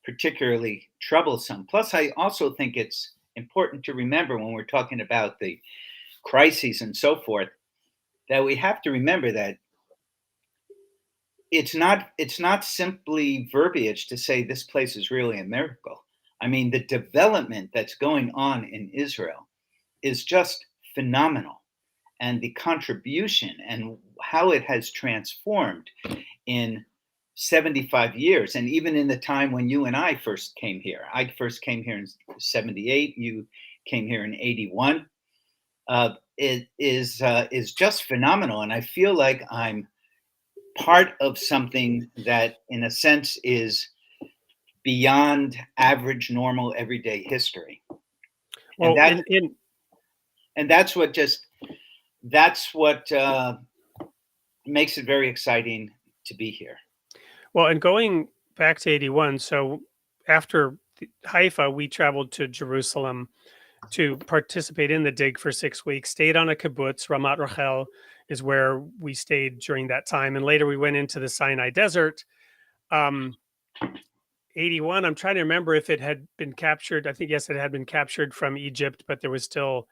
particularly troublesome. Plus, I also think it's important to remember when we're talking about the crises and so forth, that we have to remember that it's not simply verbiage to say this place is really a miracle. I mean, the development that's going on in Israel is just phenomenal. And the contribution and how it has transformed in 75 years. And even in the time when you and I first came here. I first came here in 78. You came here in 81. It is just phenomenal. And I feel like I'm part of something that, in a sense, is beyond average, normal, everyday history. Well, and that's what makes it very exciting to be here. Well, and going back to 81, so after Haifa, we traveled to Jerusalem to participate in the dig for 6 weeks, stayed on a kibbutz. Ramat Rachel is where we stayed during that time. And later we went into the Sinai Desert. 81, I'm trying to remember if it had been captured. I think, yes, it had been captured from Egypt, but there was still,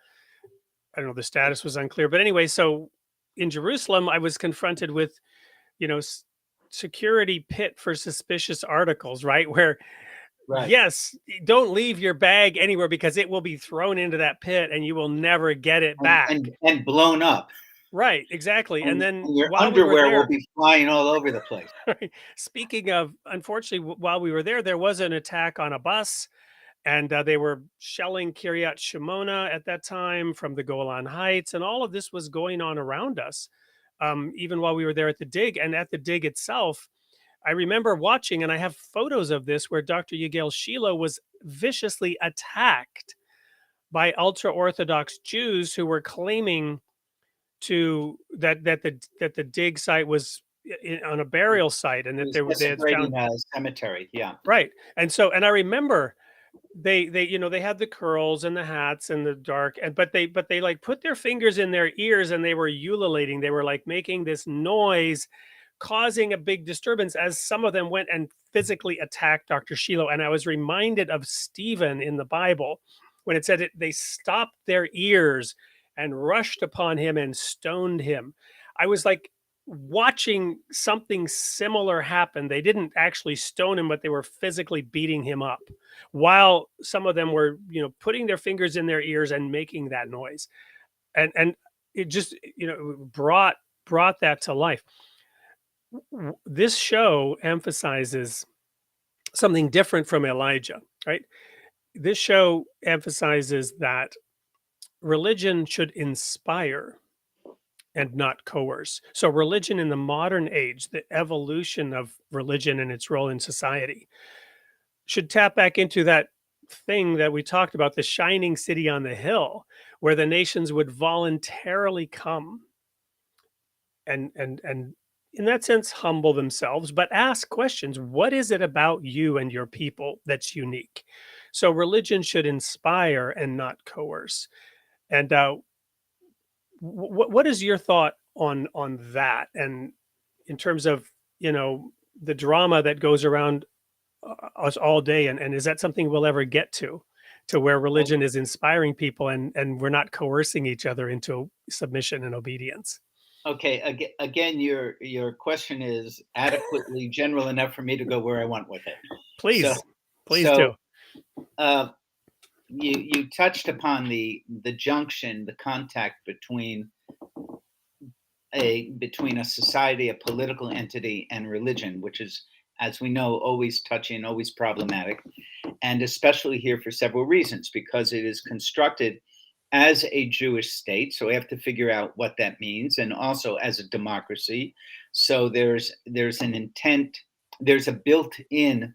I don't know, the status was unclear. But anyway, so in Jerusalem, I was confronted with, security pit for suspicious articles, right? Where, right. Yes, don't leave your bag anywhere because it will be thrown into that pit and you will never get it back. And blown up. Right, exactly. And then your underwear will be flying all over the place. Speaking of, unfortunately, while we were there was an attack on a bus, and they were shelling Kiryat Shimona at that time from the Golan Heights, and all of this was going on around us, even while we were there at the dig. And at the dig itself, I remember watching, and I have photos of this, where Dr. Yigael Shilo was viciously attacked by ultra-Orthodox Jews who were claiming that the dig site was on a burial site, and that they had found a cemetery. Yeah, right. And I remember they had the curls and the hats and the dark, but they like put their fingers in their ears and they were ululating. They were like making this noise, causing a big disturbance as some of them went and physically attacked Dr. Shilo. And I was reminded of Stephen in the Bible when it said they stopped their ears and rushed upon him and stoned him. I was like, watching something similar happen. They didn't actually stone him, but they were physically beating him up, while some of them were, putting their fingers in their ears and making that noise. And it just, brought that to life. This show emphasizes something different from Elijah, right? This show emphasizes that religion should inspire and not coerce. So religion in the modern age, the evolution of religion and its role in society, should tap back into that thing that we talked about, the shining city on the hill, where the nations would voluntarily come and in that sense humble themselves, but ask questions. What is it about you and your people that's unique? So religion should inspire and not coerce. And what is your thought on that? And in terms of the drama that goes around us all day, and is that something we'll ever get to where religion is inspiring people and we're not coercing each other into submission and obedience? Okay, again, your question is adequately general enough for me to go where I want with it. Please, So, please so do. you touched upon the junction, the contact between a society, a political entity, and religion, which is, as we know, always touchy and always problematic, and especially here for several reasons, because it is constructed as a Jewish state, so we have to figure out what that means, and also as a democracy. So there's an intent, there's a built-in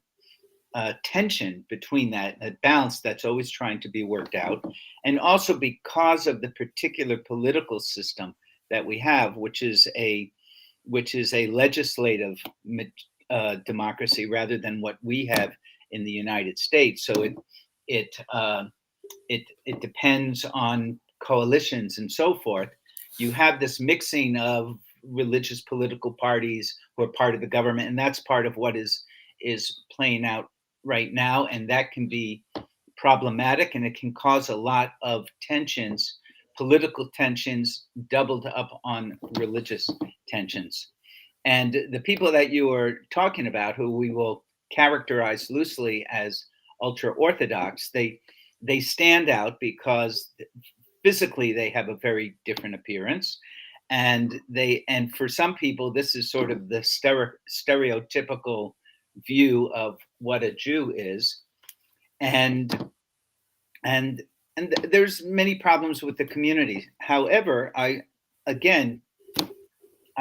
tension between that balance that's always trying to be worked out, and also because of the particular political system that we have, which is a legislative democracy rather than what we have in the United States. So it depends on coalitions and so forth. You have this mixing of religious political parties who are part of the government, and that's part of what is playing out right now, and that can be problematic, and it can cause a lot of tensions, political tensions, doubled up on religious tensions. And the people that you are talking about, who we will characterize loosely as ultra-Orthodox, they stand out because physically they have a very different appearance, and for some people this is sort of the stereotypical view of what a Jew is, and there's many problems with the community. However, I'd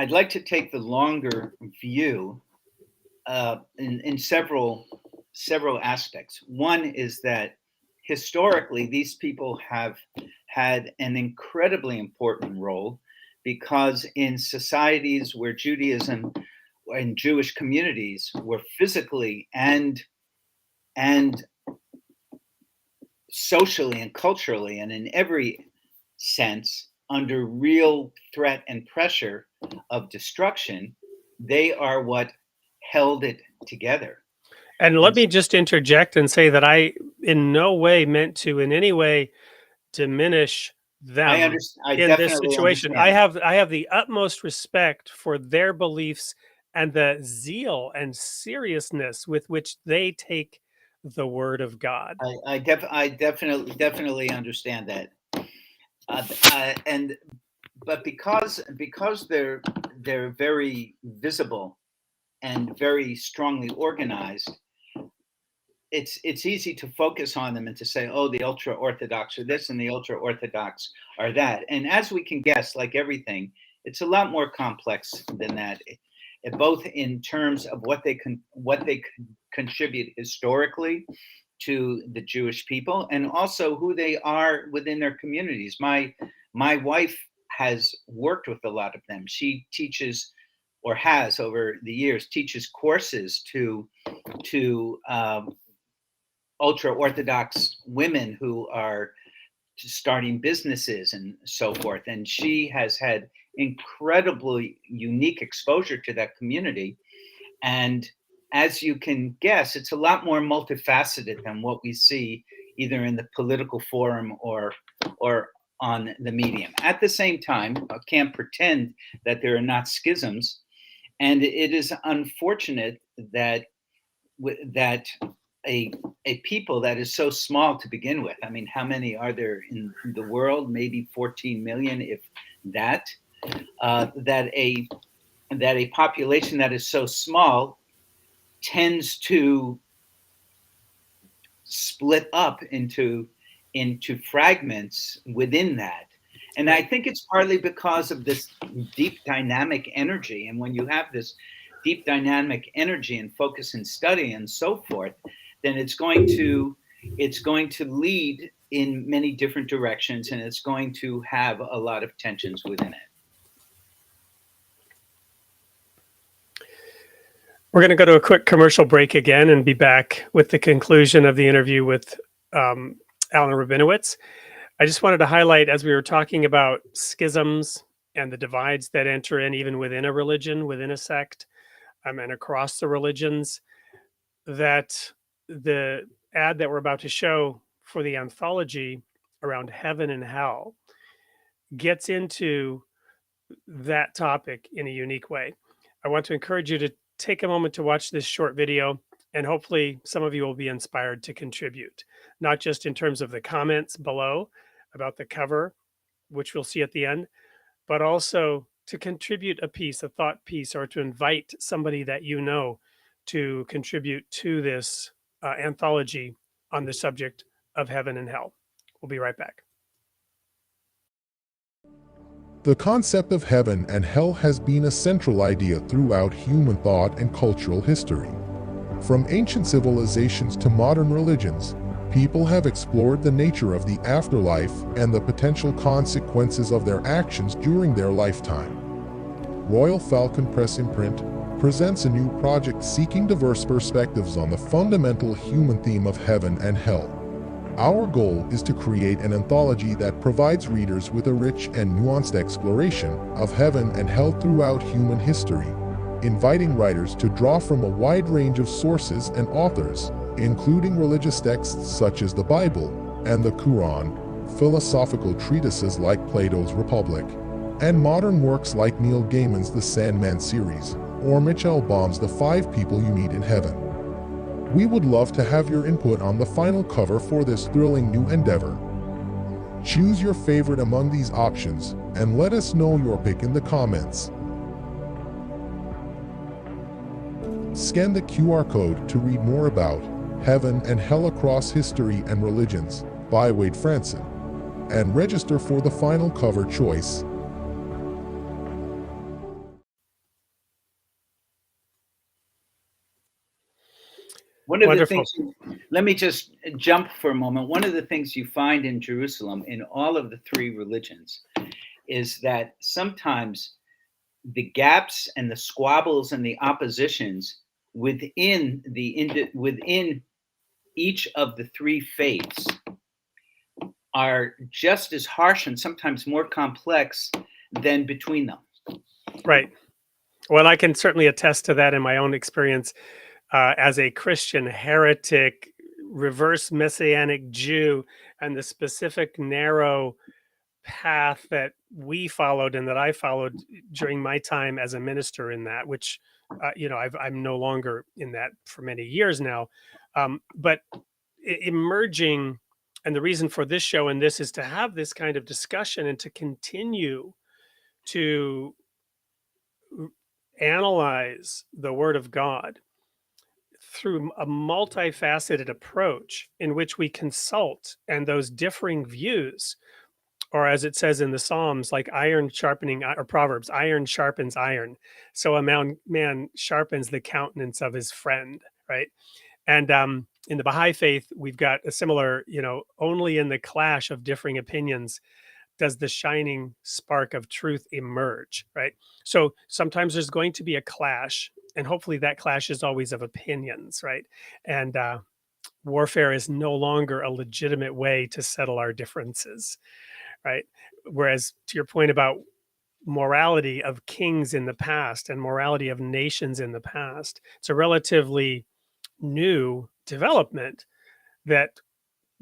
like to take the longer view in several aspects. One is that historically, these people have had an incredibly important role, because in societies where Judaism and Jewish communities were physically and socially and culturally and in every sense under real threat and pressure of destruction, they are what held it together. And let me just interject and say that I in no way meant to in any way diminish them in this situation. Understand. I have the utmost respect for their beliefs and the zeal and seriousness with which they take the word of God. I definitely understand that. But because they're very visible and very strongly organized, it's easy to focus on them and to say, oh, the ultra-Orthodox are this and the ultra-Orthodox are that. And as we can guess, like everything, it's a lot more complex than that, both in terms of what they contribute historically to the Jewish people, and also who they are within their communities. My wife has worked with a lot of them. She teaches, or has over the years, teaches courses to ultra-Orthodox women who are starting businesses and so forth. And she has had incredibly unique exposure to that community. And as you can guess, it's a lot more multifaceted than what we see either in the political forum or on the medium. At the same time, I can't pretend that there are not schisms, and it is unfortunate that a people that is so small to begin with. I mean, how many are there in the world? Maybe 14 million, if that. That a population that is so small tends to split up into fragments within that. And I think it's partly because of this deep dynamic energy. And when you have this deep dynamic energy and focus and study and so forth, then it's going to lead in many different directions, and it's going to have a lot of tensions within it. We're going to go to a quick commercial break again and be back with the conclusion of the interview with Allan Rabinowitz. I just wanted to highlight, as we were talking about schisms and the divides that enter in even within a religion, within a sect, and across the religions, that the ad that we're about to show for the anthology around heaven and hell gets into that topic in a unique way. I want to encourage you to take a moment to watch this short video, and hopefully some of you will be inspired to contribute, not just in terms of the comments below about the cover, which we'll see at the end, but also to contribute a piece, a thought piece, or to invite somebody that you know to contribute to this anthology on the subject of heaven and hell. We'll be right back. The concept of heaven and hell has been a central idea throughout human thought and cultural history. From ancient civilizations to modern religions, people have explored the nature of the afterlife and the potential consequences of their actions during their lifetime. Royal Falcon Press Imprint presents a new project seeking diverse perspectives on the fundamental human theme of heaven and hell. Our goal is to create an anthology that provides readers with a rich and nuanced exploration of heaven and hell throughout human history, inviting writers to draw from a wide range of sources and authors, including religious texts such as the Bible and the Quran, philosophical treatises like Plato's Republic, and modern works like Neil Gaiman's The Sandman series, or Mitchell Baum's The 5 People You Meet in Heaven. We would love to have your input on the final cover for this thrilling new endeavor. Choose your favorite among these options and let us know your pick in the comments. Scan the QR code to read more about Heaven and Hell Across History and Religions by Wade Fransson, and register for the final cover choice. One of Wonderful. the things, let me just jump for a moment. One of the things you find in Jerusalem, in all of the 3 religions, is that sometimes the gaps and the squabbles and the oppositions within each of the 3 faiths are just as harsh and sometimes more complex than between them. Right. Well, I can certainly attest to that in my own experience. As a Christian heretic, reverse Messianic Jew, and the specific narrow path that we followed and that I followed during my time as a minister in that, which, I'm no longer in that for many years now. But emerging, and the reason for this show and this is to have this kind of discussion and to continue to analyze the Word of God through a multifaceted approach in which we consult, and those differing views, or as it says in the Psalms, like iron sharpening, or Proverbs, iron sharpens iron. So a man sharpens the countenance of his friend, right? And in the Baha'i faith, we've got a similar, only in the clash of differing opinions does the shining spark of truth emerge, right? So sometimes there's going to be a clash, and hopefully that clash is always of opinions, right? And warfare is no longer a legitimate way to settle our differences, right? Whereas to your point about morality of kings in the past and morality of nations in the past, it's a relatively new development that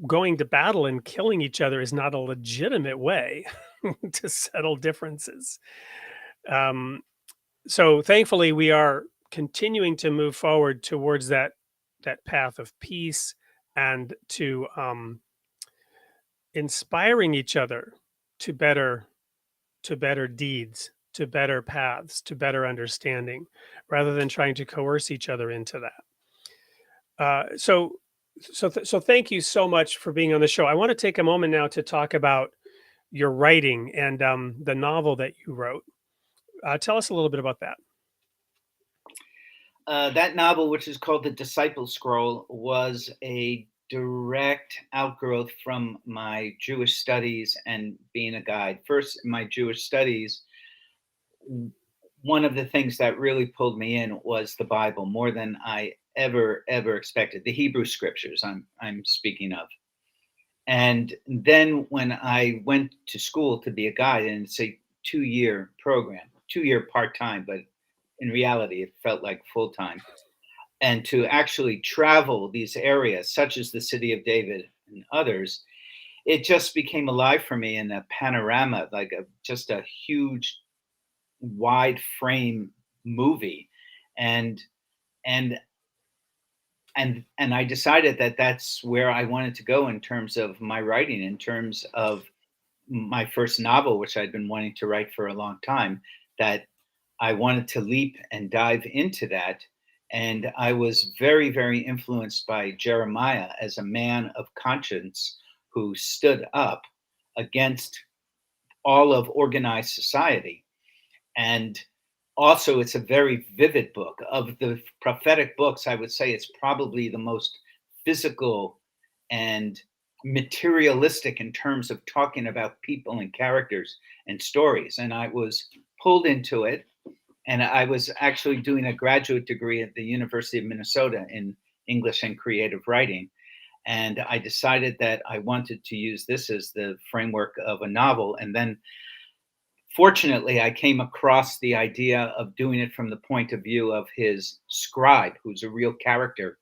going to battle and killing each other is not a legitimate way to settle differences. Um, so thankfully, we are continuing to move forward towards that path of peace and to inspiring each other to better deeds, to better paths, to better understanding, rather than trying to coerce each other into that. So thank you so much for being on the show. I want to take a moment now to talk about your writing and the novel that you wrote. Tell us a little bit about that. That novel, which is called The Disciple Scroll, was a direct outgrowth from my Jewish studies and being a guide. First, in my Jewish studies, one of the things that really pulled me in was the Bible more than I ever expected. The Hebrew scriptures I'm speaking of. And then when I went to school to be a guide, and it's a 2-year program, 2-year part-time, but in reality, it felt like full-time. And to actually travel these areas, such as the City of David and others, it just became alive for me in a panorama, like just a huge, wide frame movie. And I decided that that's where I wanted to go in terms of my writing, in terms of my first novel, which I'd been wanting to write for a long time, that I wanted to leap and dive into that. And I was very, very influenced by Jeremiah as a man of conscience who stood up against all of organized society. And also, it's a very vivid book. Of the prophetic books, I would say it's probably the most physical and materialistic in terms of talking about people and characters and stories. And I was pulled into it. And I was actually doing a graduate degree at the University of Minnesota in English and creative writing. And I decided that I wanted to use this as the framework of a novel. And then fortunately, I came across the idea of doing it from the point of view of his scribe, who's a real character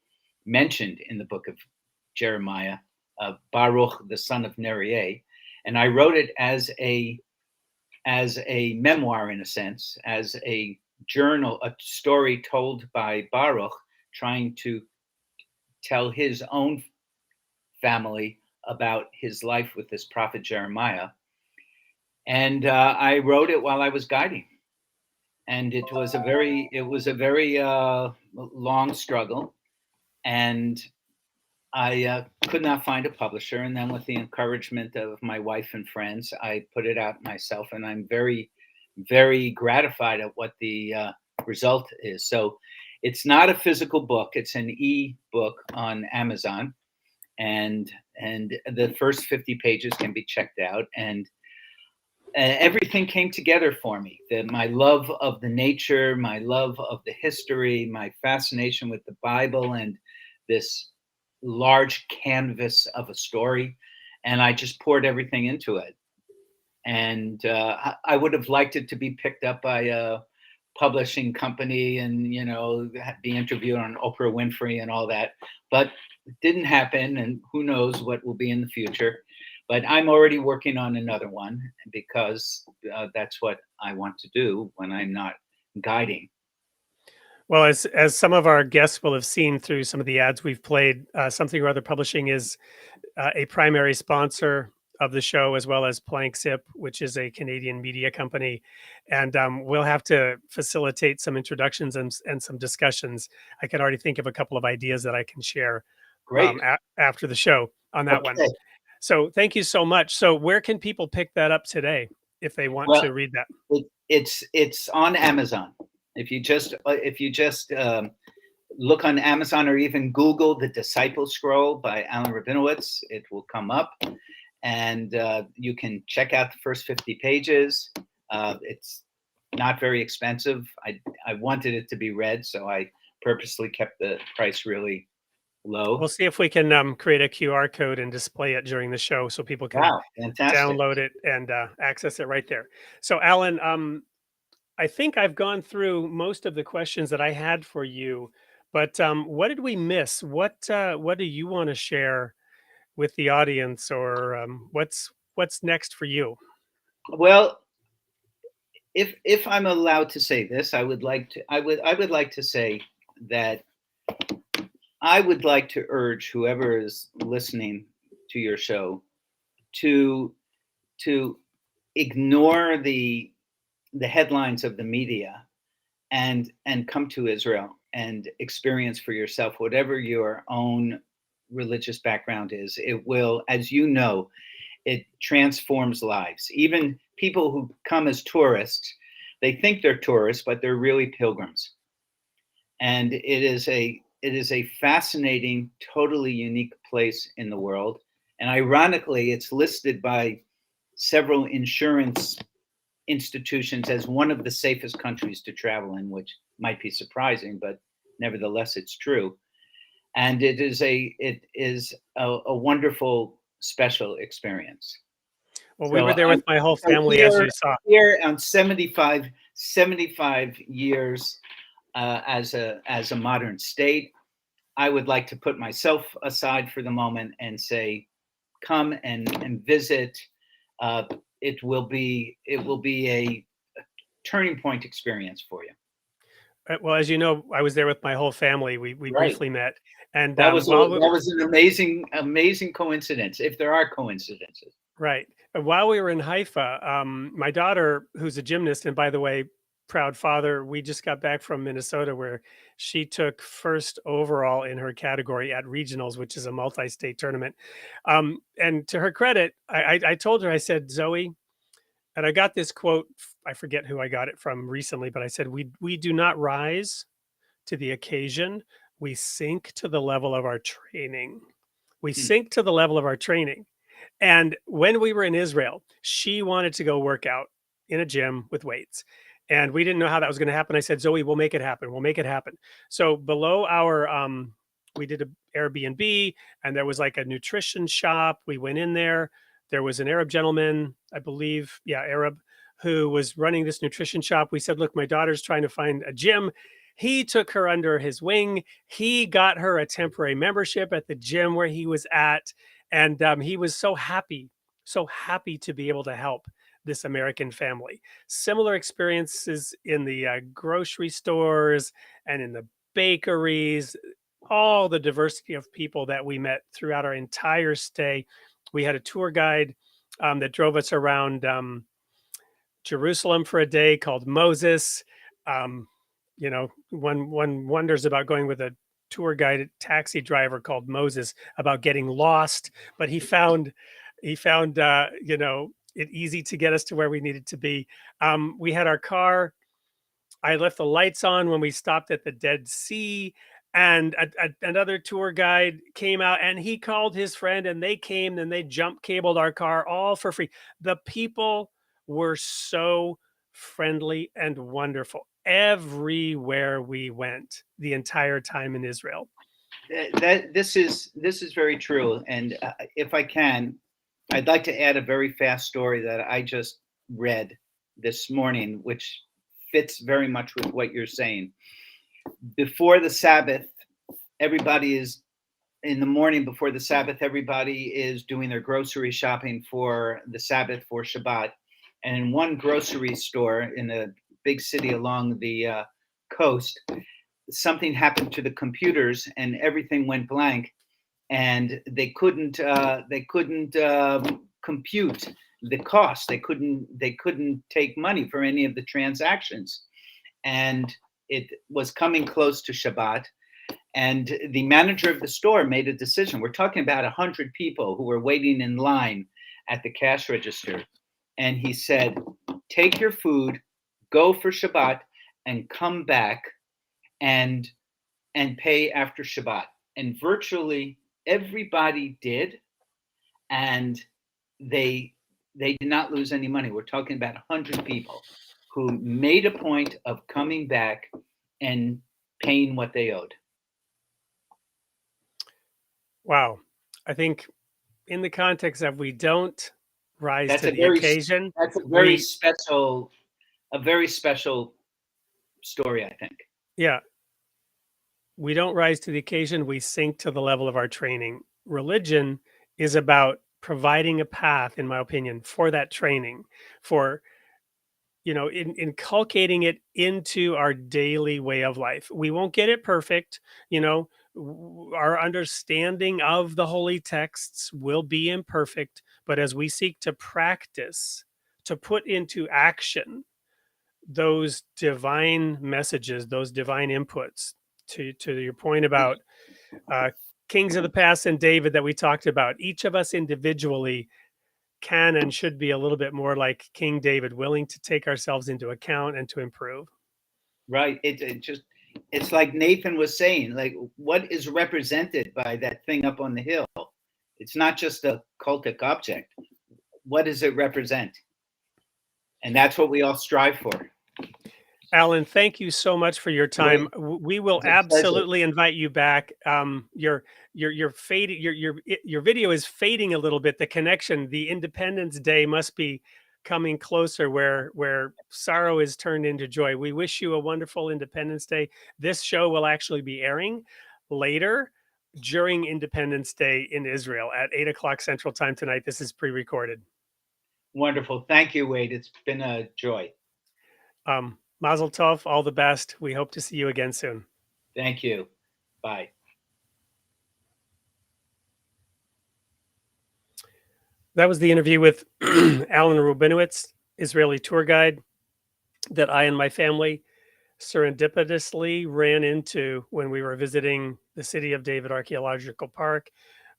mentioned in the book of Jeremiah, Baruch, the son of Neriah. And I wrote it as a memoir, in a sense, as a journal, a story told by Baruch, trying to tell his own family about his life with this prophet Jeremiah. And I wrote it while I was guiding, and it was a very long struggle, and I could not find a publisher. And then, with the encouragement of my wife and friends, I put it out myself, and I'm very, very gratified at what the result is. So, it's not a physical book; it's an e-book on Amazon, and the first 50 pages can be checked out. And everything came together for me. My love of the nature, my love of the history, my fascination with the Bible, and this large canvas of a story, and I just poured everything into it. And I would have liked it to be picked up by a publishing company and be interviewed on Oprah Winfrey and all that, but it didn't happen, and who knows what will be in the future. But I'm already working on another one because that's what I want to do when I'm not guiding. Well, as some of our guests will have seen through some of the ads we've played, Something or Other Publishing is a primary sponsor of the show, as well as Planksip, which is a Canadian media company. And we'll have to facilitate some introductions and some discussions. I can already think of a couple of ideas that I can share after the show on that one. So thank you so much. So where can people pick that up today if they want to read that? It's on Amazon. If you just look on Amazon, or even Google The Disciple Scroll by Allan Rabinowitz, it will come up, and you can check out the first 50 pages. It's not very expensive. I wanted it to be read, so I purposely kept the price really low. We'll see if we can create a QR code and display it during the show so people can download it and access it right there. So Allan, I think I've gone through most of the questions that I had for you, but what did we miss? What do you want to share with the audience, or what's next for you? Well, if I'm allowed to say this, I would like to say that I would like to urge whoever is listening to your show to ignore the headlines of the media and come to Israel and experience for yourself whatever your own religious background is. It will, as you know, it transforms lives. Even people who come as tourists, they think they're tourists, but they're really pilgrims. And it is a fascinating, totally unique place in the world. And ironically, it's listed by several insurance institutions as one of the safest countries to travel in, which might be surprising, but nevertheless, it's true. And it is a wonderful, special experience. Well, we were there with my whole family, as you saw. Here on 75 years as a modern state, I would like to put myself aside for the moment and say, come and visit. It will be a turning point experience for you. Well, as you know, I was there with my whole family. We Right. briefly met, and That was an amazing coincidence, if there are coincidences. right. While we were in Haifa, my daughter, who's a gymnast, and by the way, proud father, we just got back from Minnesota where she took first overall in her category at regionals, which is a multi-state tournament. And to her credit, I told her, I said, Zoe, and I got this quote, I forget who I got it from recently, but I said, we do not rise to the occasion. We sink to the level of our training. We sink to the level of our training. And when we were in Israel, she wanted to go work out in a gym with weights. And we didn't know how that was going to happen. I said, Zoe, we'll make it happen. We'll make it happen. So below our, we did an Airbnb, and there was like a nutrition shop. We went in there. There was an Arab gentleman, I believe, Arab, who was running this nutrition shop. We said, look, my daughter's trying to find a gym. He took her under his wing. He got her a temporary membership at the gym where he was at. And he was so happy to be able to help this American family. Similar experiences in the grocery stores and in the bakeries, all the diversity of people that we met throughout our entire stay. We had a tour guide that drove us around Jerusalem for a day called Moses. One wonders about going with a tour guide taxi driver called Moses about getting lost, but he found it easy to get us to where we needed to be. We had our car. I left the lights on when we stopped at the Dead Sea, and another tour guide came out and he called his friend, and they came and they jump cabled our car all for free. The people were so friendly and wonderful everywhere we went the entire time in Israel. This is very true. And if I can, I'd like to add a very fast story that I just read this morning, which fits very much with what you're saying. Before the Sabbath, everybody is in the morning before the Sabbath, everybody is doing their grocery shopping for the Sabbath, for Shabbat. And in one grocery store in a big city along the coast, something happened to the computers and everything went blank, and they couldn't compute the cost. They couldn't take money for any of the transactions, and it was coming close to Shabbat. And the manager of the store made a decision. We're talking about 100 people who were waiting in line at the cash register. And he said, take your food, go for Shabbat, and come back and pay after Shabbat. And virtually everybody did. And they did not lose any money. We're talking about 100 people who made a point of coming back and paying what they owed. Wow. I think in the context of we don't rise to the occasion. That's a very special story, I think. Yeah. We don't rise to the occasion. We sink to the level of our training. Religion is about providing a path, in my opinion, for that training, for inculcating it into our daily way of life. We won't get it perfect, our understanding of the holy texts will be imperfect, but as we seek to practice, to put into action those divine messages, those divine inputs, to your point about kings of the past and David that we talked about, each of us individually can and should be a little bit more like King David, willing to take ourselves into account and to improve. Right. It's like Nathan was saying, like, what is represented by that thing up on the hill? It's not just a cultic object. What does it represent? And that's what we all strive for. Allan, thank you so much for your time. We will absolutely invite you back. Your fading, your video is fading a little bit. The connection, the Independence Day must be coming closer, where sorrow is turned into joy. We wish you a wonderful Independence Day. This show will actually be airing later during Independence Day in Israel at 8:00 Central Time tonight. This is pre-recorded. Wonderful. Thank you, Wade. It's been a joy. Mazel tov, all the best. We hope to see you again soon. Thank you. Bye. That was the interview with Allan Rabinowitz, Israeli tour guide, that I and my family serendipitously ran into when we were visiting the City of David Archaeological Park,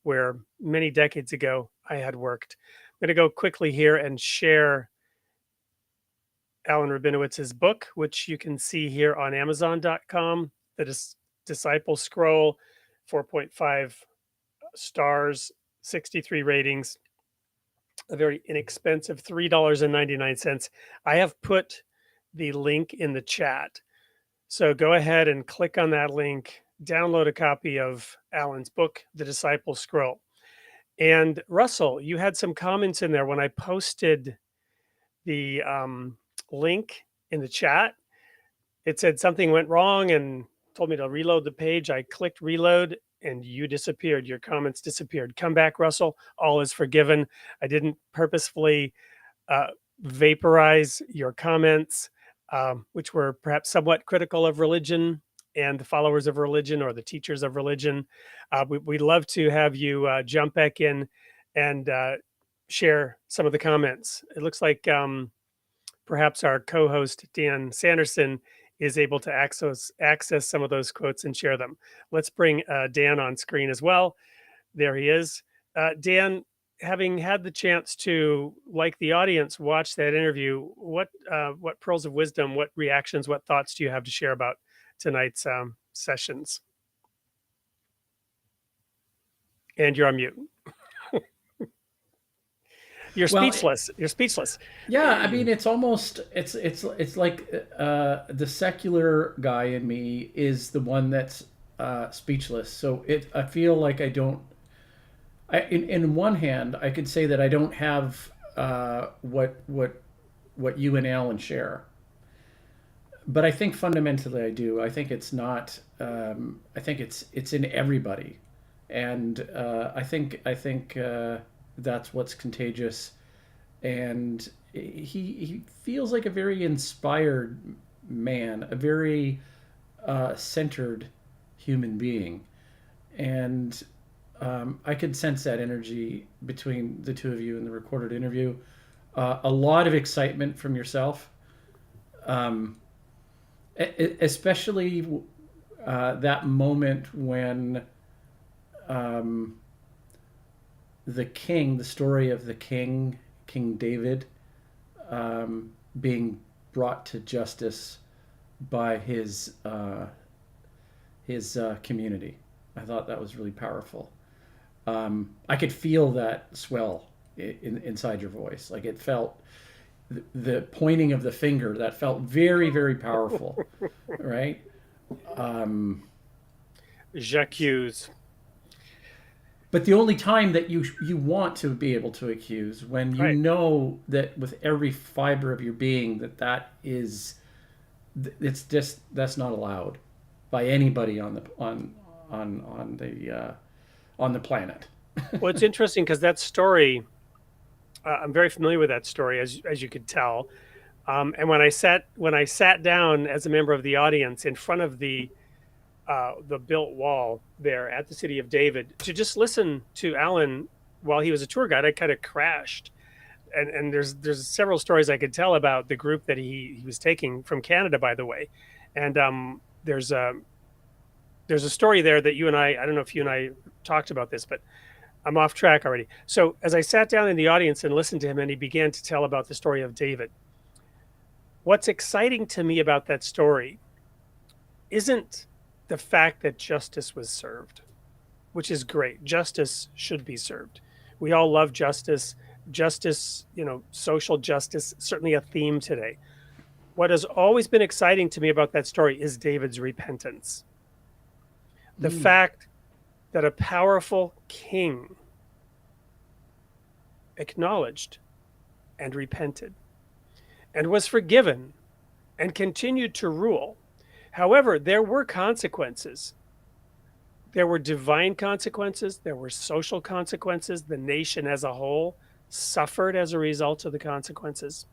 where many decades ago I had worked. I'm going to go quickly here and share Allan Rabinowitz's book, which you can see here on Amazon.com. The Disciple Scroll, 4.5 stars, 63 ratings, a very inexpensive $3.99. I have put the link in the chat. So go ahead and click on that link, download a copy of Allan's book, The Disciple Scroll. And Russell, you had some comments in there when I posted the link in the chat. It said something went wrong and told me to reload the page. I clicked reload and you disappeared. Your comments disappeared. Come back, Russell. All is forgiven. I didn't purposefully vaporize your comments, which were perhaps somewhat critical of religion and the followers of religion or the teachers of religion. We'd love to have you jump back in and share some of the comments. It looks like perhaps our co-host Dan Sanderson is able to access some of those quotes and share them. Let's bring Dan on screen as well. There he is. Dan, having had the chance to, like the audience, watch that interview, what pearls of wisdom, what reactions, what thoughts do you have to share about tonight's sessions? And you're on mute. You're speechless. You're speechless. Yeah, I mean, it's almost it's like the secular guy in me is the one that's speechless. So I feel like I don't. In one hand, I could say that I don't have what you and Allan share, but I think fundamentally I do. I think it's not. I think it's in everybody, and I think. That's what's contagious, and he feels like a very inspired man, a very centered human being, and I could sense that energy between the two of you in the recorded interview. A lot of excitement from yourself, especially that moment when the story of the King David, being brought to justice by his community. I thought that was really powerful. I could feel that swell inside your voice. Like it felt the pointing of the finger. That felt very, very powerful, right? J'accuse. But the only time that you want to be able to accuse, when you know that with every fiber of your being that's not allowed by anybody on the planet. Well, it's interesting because that story, I'm very familiar with that story, as you could tell. And when I sat down as a member of the audience in front of the built wall there at the City of David to just listen to Allan while he was a tour guide, I kind of crashed. And there's several stories I could tell about the group that he was taking from Canada, by the way. And there's a story there that I don't know if you and I talked about this, but I'm off track already. So as I sat down in the audience and listened to him, and he began to tell about the story of David, what's exciting to me about that story isn't the fact that justice was served, which is great. Justice should be served. We all love justice. Justice, social justice, certainly a theme today. What has always been exciting to me about that story is David's repentance. The fact that a powerful king acknowledged and repented and was forgiven and continued to rule. However, there were consequences. There were divine consequences. There were social consequences. The nation as a whole suffered as a result of the consequences.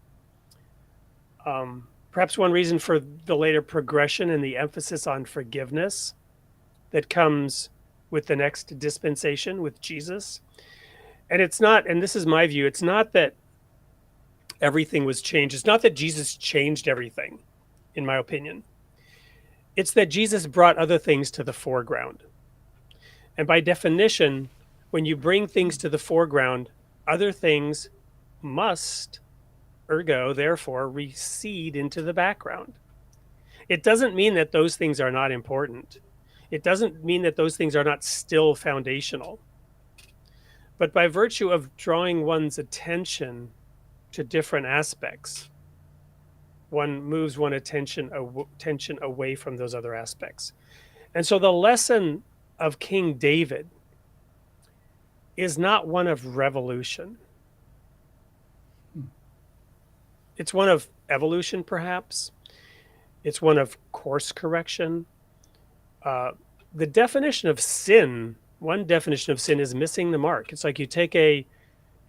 Perhaps one reason for the later progression and the emphasis on forgiveness that comes with the next dispensation with Jesus. And it's not, and this is my view, it's not that everything was changed. It's not that Jesus changed everything, in my opinion. It's that Jesus brought other things to the foreground. And by definition, when you bring things to the foreground, other things must, ergo, therefore, recede into the background. It doesn't mean that those things are not important. It doesn't mean that those things are not still foundational. But by virtue of drawing one's attention to different aspects, one moves one's attention away from those other aspects. And so the lesson of King David is not one of revolution. It's one of evolution, perhaps. It's one of course correction. The definition of sin, one definition of sin is missing the mark. It's like you take an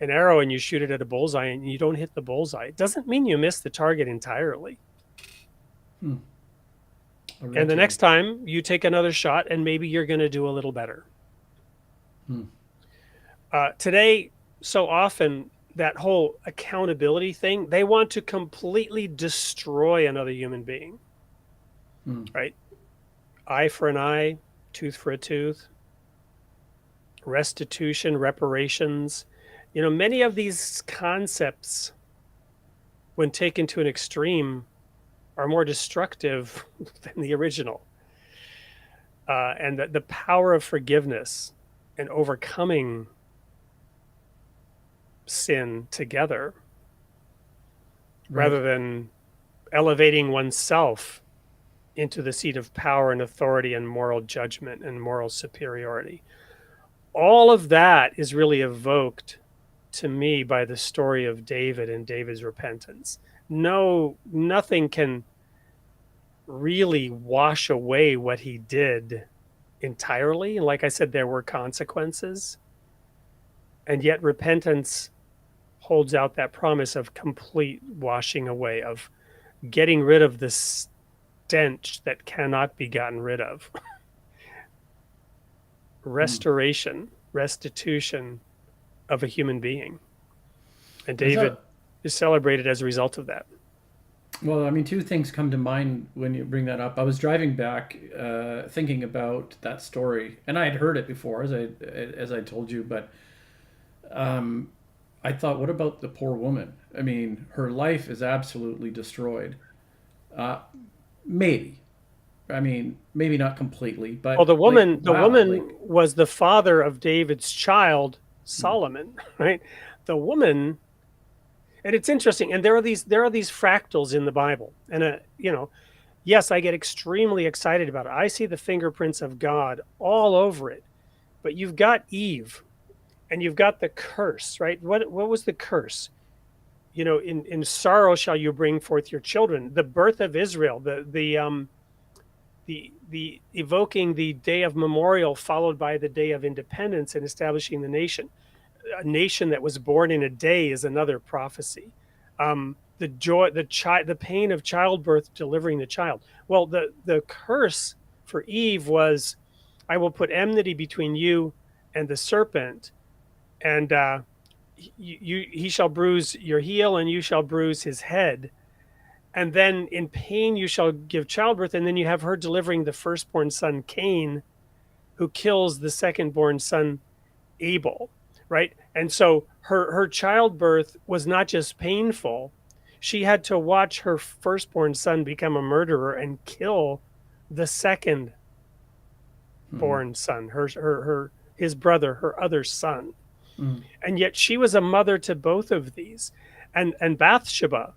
arrow and you shoot it at a bullseye and you don't hit the bullseye. It doesn't mean you miss the target entirely. And the next time you take another shot and maybe you're going to do a little better. Today, so often, that whole accountability thing, they want to completely destroy another human being, right? Eye for an eye, tooth for a tooth, restitution, reparations. Many of these concepts, when taken to an extreme, are more destructive than the original. And the power of forgiveness and overcoming sin together, rather than elevating oneself into the seat of power and authority and moral judgment and moral superiority. All of that is really evoked to me by the story of David and David's repentance. Nothing can really wash away what he did entirely. And like I said, there were consequences. And yet repentance holds out that promise of complete washing away, of getting rid of the stench that cannot be gotten rid of. Restitution of a human being. And David is celebrated as a result of that. Well, I mean, two things come to mind when you bring that up. I was driving back thinking about that story, and I had heard it before, as I told you, but I thought, what about the poor woman? I mean, her life is absolutely destroyed. Maybe. I mean, maybe not completely, but... Well, the woman was the father of David's child, Solomon, right? The woman... And it's interesting, and there are these fractals in the Bible, and yes, I get extremely excited about it. I see the fingerprints of God all over it, but you've got Eve, and you've got the curse, right? What was the curse? In sorrow shall you bring forth your children. The birth of Israel, the the evoking the day of memorial followed by the day of independence and establishing the nation. A nation that was born in a day is another prophecy. The joy, the pain of childbirth, delivering the child. Well, the curse for Eve was, I will put enmity between you and the serpent, and he shall bruise your heel, and you shall bruise his head. And then in pain you shall give childbirth, and then you have her delivering the firstborn son Cain, who kills the secondborn son Abel, right? And so her childbirth was not just painful. She had to watch her firstborn son become a murderer and kill the second born son, his brother, her other son. And yet she was a mother to both of these. And Bathsheba,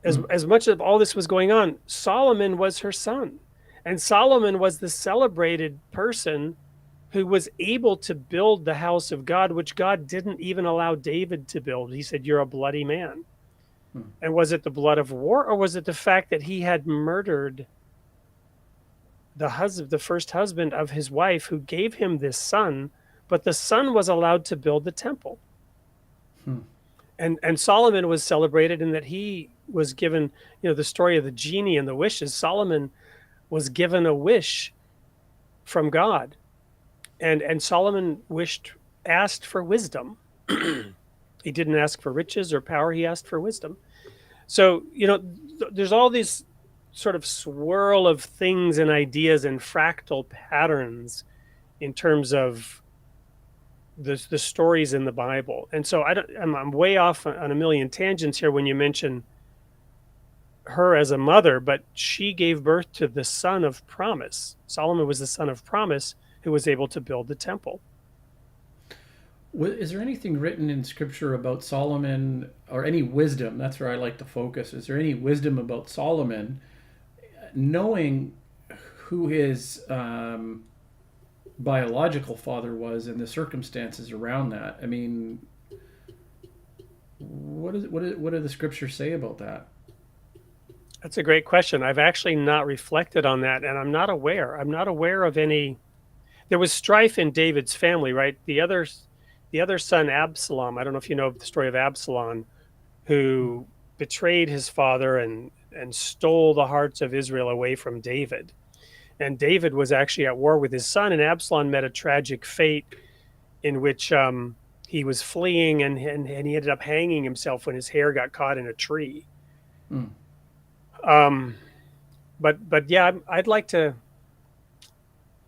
as much of all this was going on, Solomon was her son. And Solomon was the celebrated person who was able to build the house of God, which God didn't even allow David to build. He said, "You're a bloody man." And was it the blood of war, or was it the fact that he had murdered the first husband of his wife, who gave him this son, but the son was allowed to build the temple? And Solomon was celebrated in that he was given, the story of the genie and the wishes. Solomon was given a wish from God, and Solomon asked for wisdom. He didn't ask for riches or power. He asked for wisdom. So, there's all these sort of swirl of things and ideas and fractal patterns in terms of the stories in the Bible. And so I'm way off on a million tangents here when you mention her as a mother, but she gave birth to the son of promise. Solomon was the son of promise who was able to build the temple. Is there anything written in Scripture about Solomon, or any wisdom? That's where I like to focus. Is there any wisdom about Solomon, knowing who his biological father was and the circumstances around that? I mean, what do the Scriptures say about that? That's a great question. I've actually not reflected on that, and I'm not aware of any. There was strife in David's family, right? The other son, Absalom, I don't know if you know the story of Absalom, who betrayed his father and stole the hearts of Israel away from David. And David was actually at war with his son, and Absalom met a tragic fate in which he was fleeing, and he ended up hanging himself when his hair got caught in a tree. But yeah, I'd like to.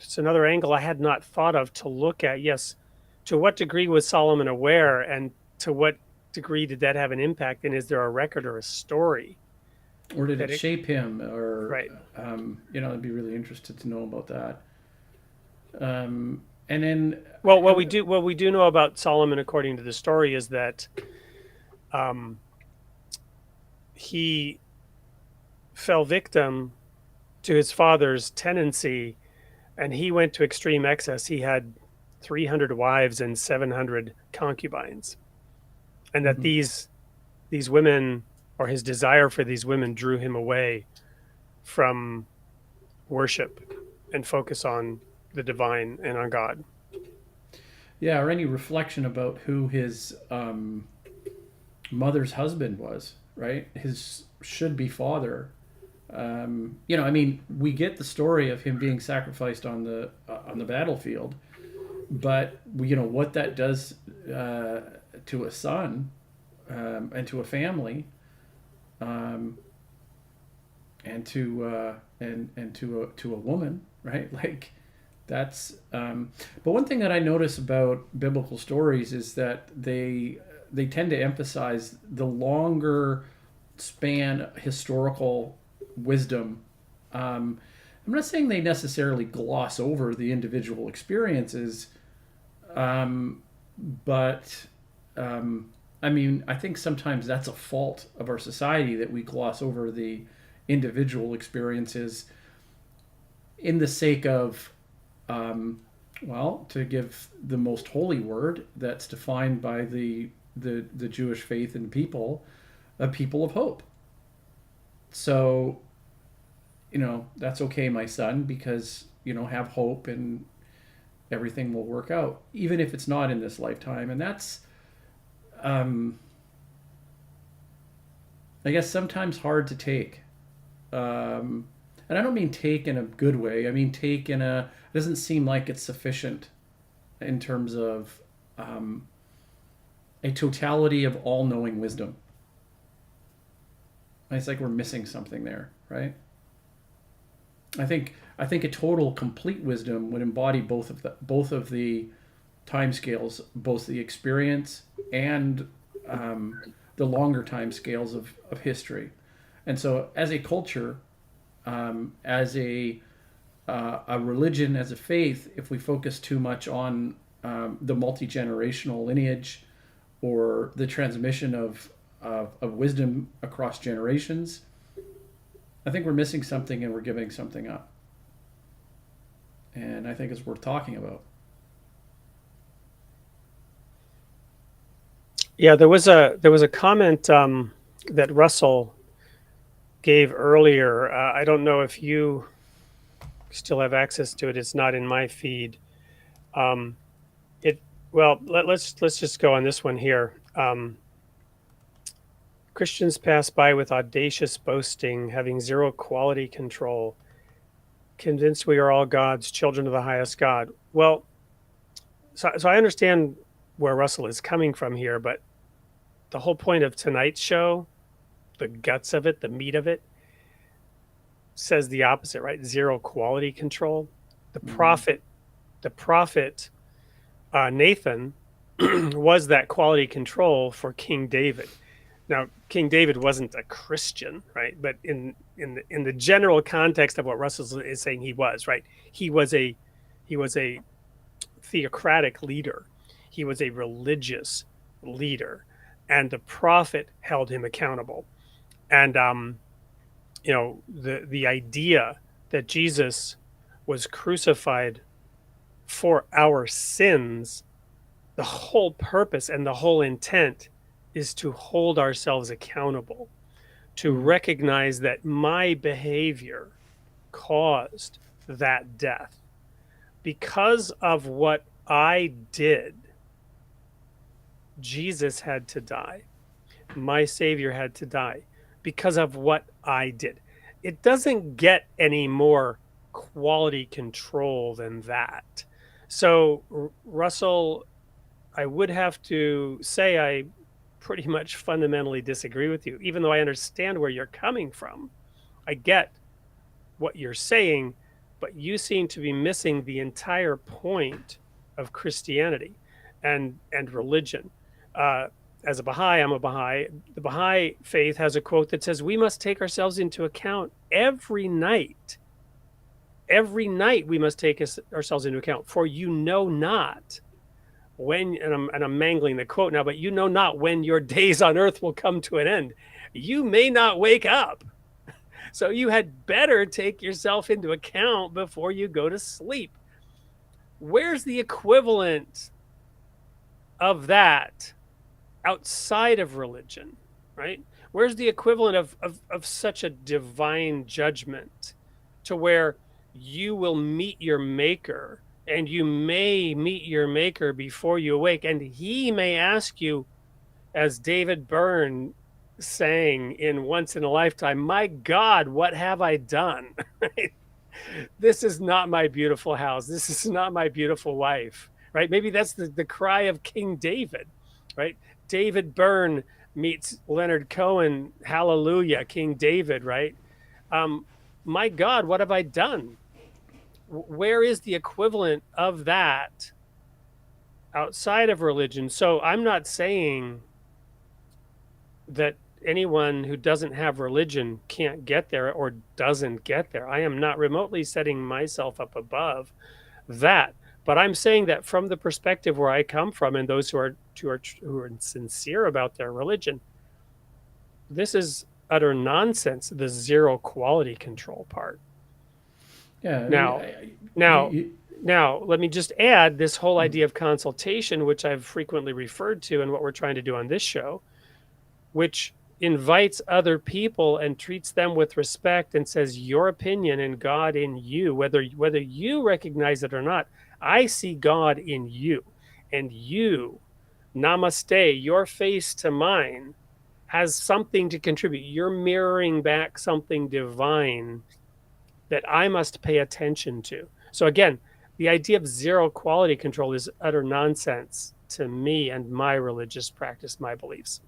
It's another angle I had not thought of to look at. Yes, to what degree was Solomon aware, and to what degree did that have an impact? And is there a record or a story? Or did it shape him? Or right? I'd be really interested to know about that. And then, what we do know about Solomon, according to the story, is that he fell victim to his father's tendency, and he went to extreme excess. He had 300 wives and 700 concubines, and that these women, or his desire for these women, drew him away from worship and focus on the divine and on God. Yeah, or any reflection about who his mother's husband was, right? His should-be father. We get the story of him being sacrificed on the battlefield, but what that does to a son and to a family, and to a woman, right? Like that's. But one thing that I notice about biblical stories is that they tend to emphasize the longer span historical wisdom. I'm not saying they necessarily gloss over the individual experiences, but I think sometimes that's a fault of our society, that we gloss over the individual experiences in the sake of, to give the most holy word that's defined by the Jewish faith and people, a people of hope. So, that's okay, my son, because, have hope and everything will work out, even if it's not in this lifetime. And that's, I guess, sometimes hard to take. And I don't mean take in a good way. I mean take in a, it doesn't seem like it's sufficient in terms of a totality of all-knowing wisdom. It's like we're missing something there, right? I think a total, complete wisdom would embody both of the time scales, both the experience and the longer time scales of history. And so, as a culture, as a religion, as a faith, if we focus too much on the multi-generational lineage or the transmission of wisdom across generations, I think we're missing something and we're giving something up. And I think it's worth talking about. Yeah, there was a comment that Russell gave earlier. I don't know if you still have access to it. It's not in my feed. Let's just go on this one here. Christians pass by with audacious boasting, having zero quality control, convinced we are all God's children of the highest God. Well, so I understand where Russell is coming from here, but the whole point of tonight's show, the guts of it, the meat of it, says the opposite, right? Zero quality control. The prophet Nathan was that quality control for King David. Now, King David wasn't a Christian, right? But in the general context of what Russell is saying, he was, right? He was a theocratic leader. He was a religious leader, and the prophet held him accountable. And the idea that Jesus was crucified for our sins, the whole purpose and the whole intent is to hold ourselves accountable, to recognize that my behavior caused that death. Because of what I did, Jesus had to die. My Savior had to die because of what I did. It doesn't get any more quality control than that. So, Russell, I would have to say I pretty much fundamentally disagree with you, even though I understand where you're coming from. I get what you're saying, but you seem to be missing the entire point of Christianity and religion. As a Baha'i, I'm a Baha'i. The Baha'i faith has a quote that says, we must take ourselves into account every night. Every night we must take ourselves into account, for you know not when, and I'm mangling the quote now, but you know not when your days on earth will come to an end. You may not wake up. So you had better take yourself into account before you go to sleep. Where's the equivalent of that outside of religion, right? Where's the equivalent of such a divine judgment to where you will meet your maker, and you may meet your maker before you awake, and he may ask you, as David Byrne sang in Once in a Lifetime, my God, what have I done? This is not my beautiful house. This is not my beautiful wife, right? Maybe that's the cry of King David, right? David Byrne meets Leonard Cohen, hallelujah, King David, right? My God, what have I done? Where is the equivalent of that outside of religion? So I'm not saying that anyone who doesn't have religion can't get there or doesn't get there. I am not remotely setting myself up above that. But I'm saying that from the perspective where I come from and those who are sincere about their religion, this is utter nonsense, the zero quality control part. Yeah. Now, let me just add this whole idea of consultation, which I've frequently referred to and what we're trying to do on this show, which invites other people and treats them with respect and says, your opinion and God in you, whether you recognize it or not, I see God in you, and you, namaste, your face to mine has something to contribute. You're mirroring back something divine that I must pay attention to. So again, the idea of zero quality control is utter nonsense to me and my religious practice, my beliefs.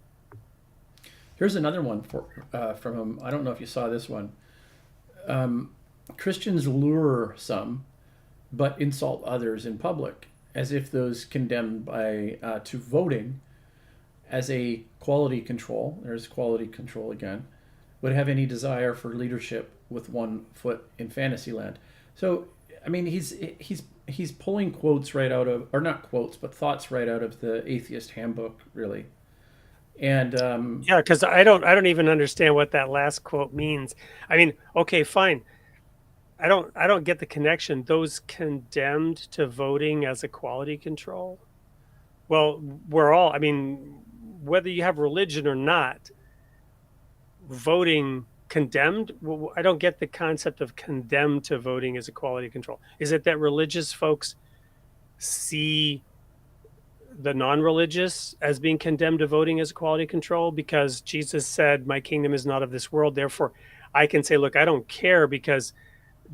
Here's another one from him. I don't know if you saw this one. Christians lure some, but insult others in public, as if those condemned to voting as a quality control, there's quality control again, would have any desire for leadership with one foot in Fantasyland. So, I mean, he's pulling quotes right out of, or not quotes, but thoughts right out of the Atheist Handbook, really. And yeah, because I don't even understand what that last quote means. I mean, okay, fine. I don't get the connection. Those condemned to voting as a quality control. Well, we're all, I mean, whether you have religion or not, voting condemned. Well, I don't get the concept of condemned to voting as a quality control. Is it that religious folks see the non-religious as being condemned to voting as a quality control because Jesus said, my kingdom is not of this world. Therefore, I can say, look, I don't care because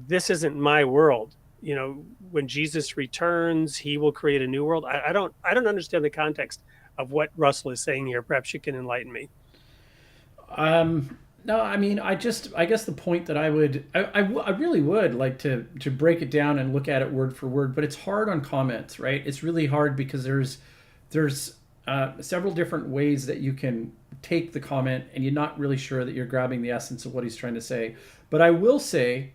this isn't my world. You know, when Jesus returns, he will create a new world. I don't understand the context of what Russell is saying here. Perhaps you can enlighten me. No, I mean, I guess the point that I really would like to break it down and look at it word for word, but it's hard on comments, right? It's really hard because there's several different ways that you can take the comment and you're not really sure that you're grabbing the essence of what he's trying to say. But I will say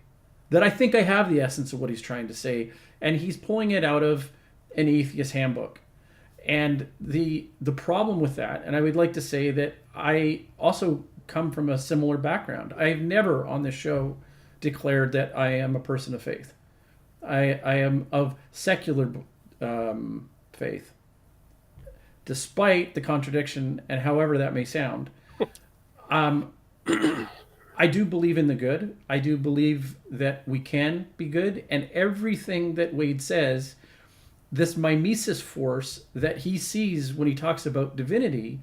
that I think I have the essence of what he's trying to say, and he's pulling it out of an Atheist Handbook. And the problem with that, and I would like to say that I also come from a similar background. I've never on this show declared that I am a person of faith. I am of secular faith, despite the contradiction and however that may sound. I do believe in the good. I do believe that we can be good, and everything that Wade says, this mimesis force that he sees when he talks about divinity,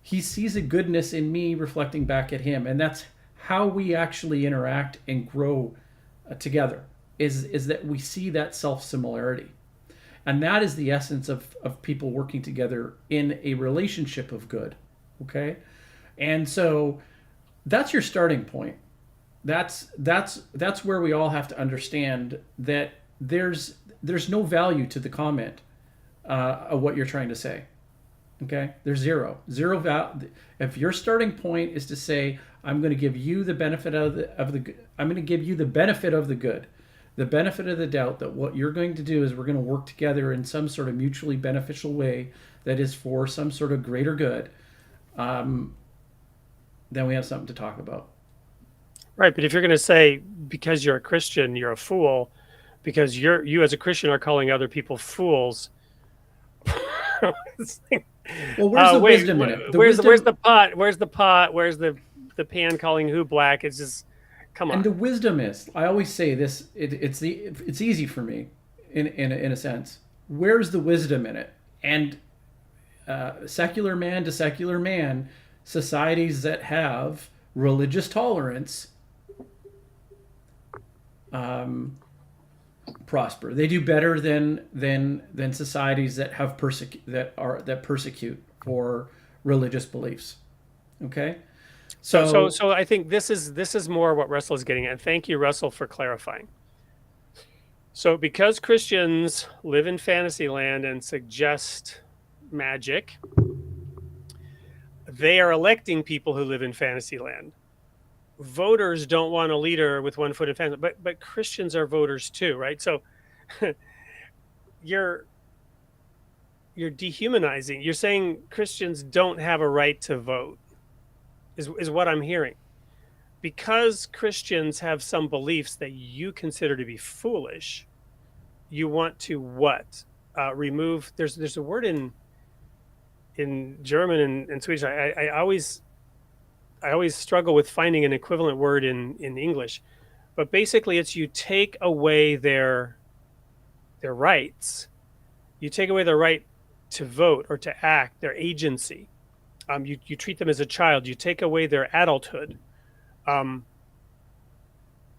he sees a goodness in me reflecting back at him. And that's how we actually interact and grow together, is that we see that self-similarity. And that is the essence of people working together in a relationship of good, okay? And so that's your starting point. That's where we all have to understand that there's no value to the comment of what you're trying to say. Okay, there's zero value. If your starting point is to say, I'm going to give you the benefit I'm going to give you the benefit of the good, the benefit of the doubt that what you're going to do is we're going to work together in some sort of mutually beneficial way that is for some sort of greater good, then we have something to talk about. Right, but if you're going to say because you're a Christian, you're a fool, because you as a Christian are calling other people fools. Well, where's the wisdom in it? Where's the pot? Where's the pot? Where's the pan calling who black? It's just, come on. And the wisdom is, I always say this. It's easy for me, in a sense. Where's the wisdom in it? And secular man to secular man, societies that have religious tolerance prosper. They do better than societies that have persecute for religious beliefs. Okay, so I think this is more what Russell is getting at. Thank you, Russell, for clarifying. So because Christians live in Fantasyland and suggest magic, they are electing people who live in Fantasyland. Voters don't want a leader with one foot in fantasy, but Christians are voters too, right? So you're dehumanizing. You're saying Christians don't have a right to vote, is what I'm hearing. Because Christians have some beliefs that you consider to be foolish, you want to what? Remove. There's a word in German and Swedish. I always I always struggle with finding an equivalent word in English, but basically it's you take away their rights. You take away their right to vote or to act, their agency. You treat them as a child. You take away their adulthood.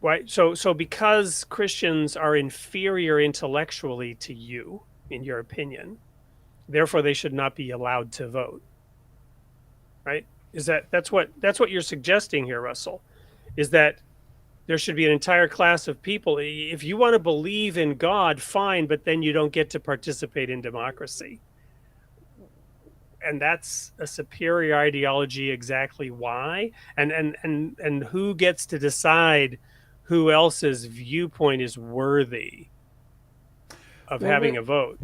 Right. So because Christians are inferior intellectually to you, in your opinion, therefore they should not be allowed to vote. Right? That's what you're suggesting here, Russell, is that there should be an entire class of people. If you want to believe in God, fine, but then you don't get to participate in democracy. And that's a superior ideology. Exactly why? And who gets to decide who else's viewpoint is worthy of having a vote?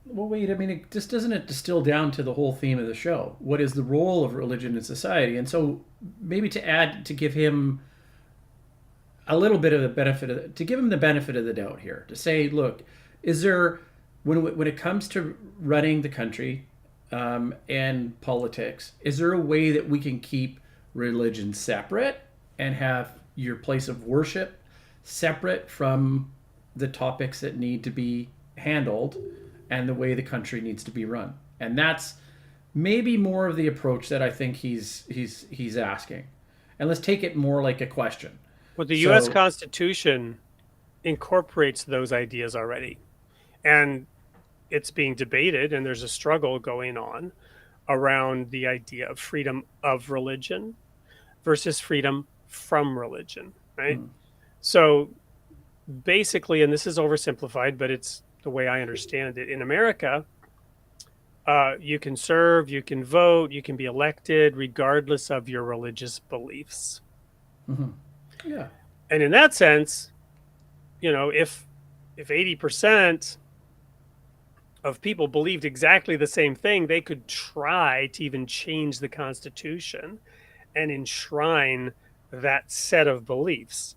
Well, wait, I mean, it just doesn't it distill down to the whole theme of the show? What is the role of religion in society? And so maybe to give him a little bit of the benefit to give him the benefit of the doubt here, to say, look, is there, when it comes to running the country and politics, is there a way that we can keep religion separate and have your place of worship separate from the topics that need to be handled and the way the country needs to be run? And that's maybe more of the approach that I think he's asking. And let's take it more like a question. Well, the U.S. Constitution incorporates those ideas already, and it's being debated, and there's a struggle going on around the idea of freedom of religion versus freedom from religion, right? So basically, and this is oversimplified, but it's the way I understand it, in America, you can serve, you can vote, you can be elected regardless of your religious beliefs. Yeah. And in that sense, if 80% of people believed exactly the same thing, they could try to even change the Constitution and enshrine that set of beliefs.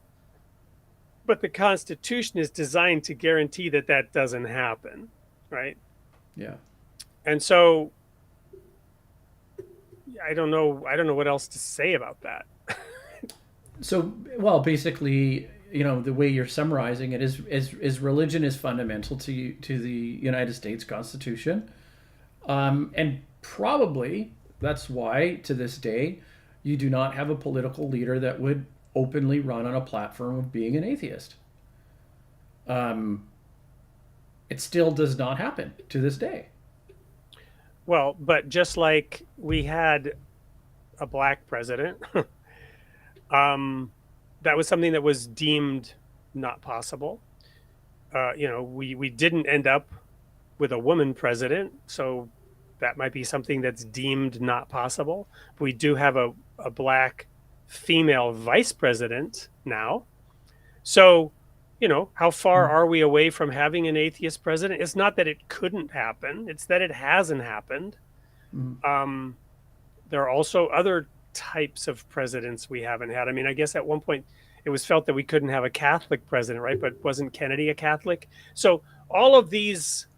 But the Constitution is designed to guarantee that that doesn't happen, right? Yeah. And so I don't know what else to say about that. So, well, basically, the way you're summarizing it is religion is fundamental to the United States Constitution, and probably that's why to this day you do not have a political leader that would openly run on a platform of being an atheist. It still does not happen to this day. Well, but just like we had a black president, that was something that was deemed not possible. We didn't end up with a woman president, so that might be something that's deemed not possible. But we do have a black female vice president now. So, how far are we away from having an atheist president? It's not that it couldn't happen. It's that it hasn't happened. There are also other types of presidents we haven't had. I mean, I guess at one point it was felt that we couldn't have a Catholic president, right? But wasn't Kennedy a Catholic? So all of these,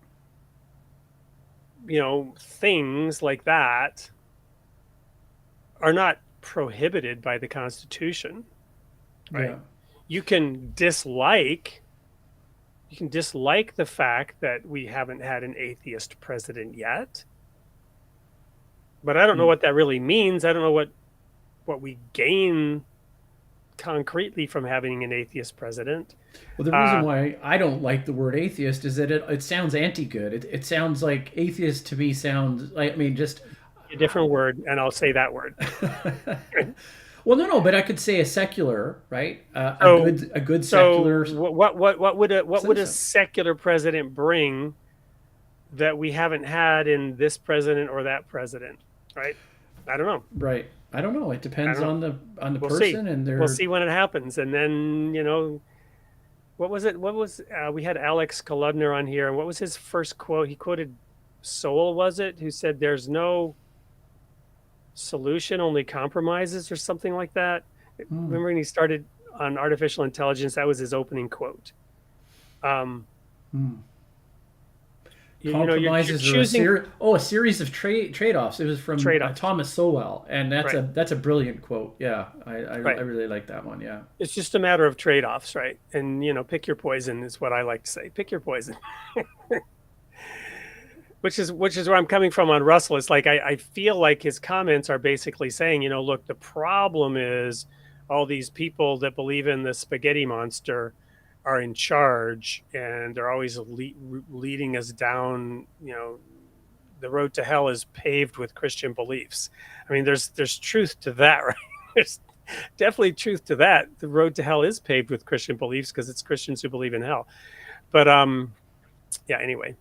things like that are not prohibited by the Constitution, right? Yeah. You can dislike the fact that we haven't had an atheist president yet, but I don't know what that really means. I don't know what we gain concretely from having an atheist president. Well, the reason why I don't like the word atheist is that it sounds anti-good. It sounds like atheist to me sounds like, just a different word, and I'll say that word. Well, no, but I could say a secular, right? A good secular. So what would a secular president bring that we haven't had in this president or that president, right? I don't know. Right. I don't know. It depends on the We'll person see. and their. We'll see when it happens, and then what was it? We had Alex Kolodner on here, and what was his first quote? He quoted Sowell, was it? Who said, "There's no solution, only compromises," or something like that. Remember when he started on artificial intelligence? That was his opening quote. you're Compromises choosing or a series of trade-offs. It was from trade-offs. Thomas Sowell, and that's a brilliant quote. Yeah, I Right. really like that one. Yeah. It's just a matter of trade-offs, right? And pick your poison is what I like to say. Pick your poison. Which is where I'm coming from on Russell. It's like I feel like his comments are basically saying, look, the problem is all these people that believe in the spaghetti monster are in charge, and they're always leading us down. The road to hell is paved with Christian beliefs. I mean, there's truth to that, right? There's definitely truth to that. The road to hell is paved with Christian beliefs because it's Christians who believe in hell. But yeah. Anyway.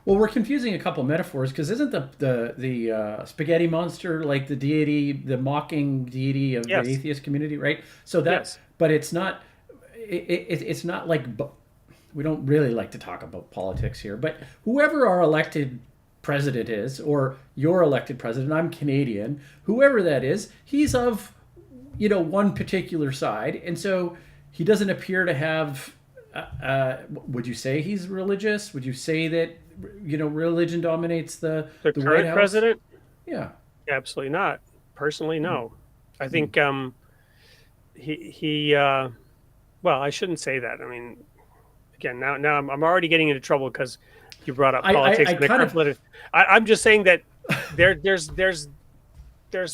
Well, we're confusing a couple metaphors because isn't the spaghetti monster like the deity, the mocking deity of Yes. the atheist community, right? So that's, Yes. but it's not. It's not like we don't really like to talk about politics here, but whoever our elected president is, or your elected president, I'm Canadian, whoever that is, he's of one particular side, and so he doesn't appear to have. Would you say he's religious? Would you say that religion dominates the current White House? president? Yeah, Absolutely not. Personally, no. I think he well, I shouldn't say that. I mean, again, now I'm already getting into trouble because you brought up politics. I'm just saying that there's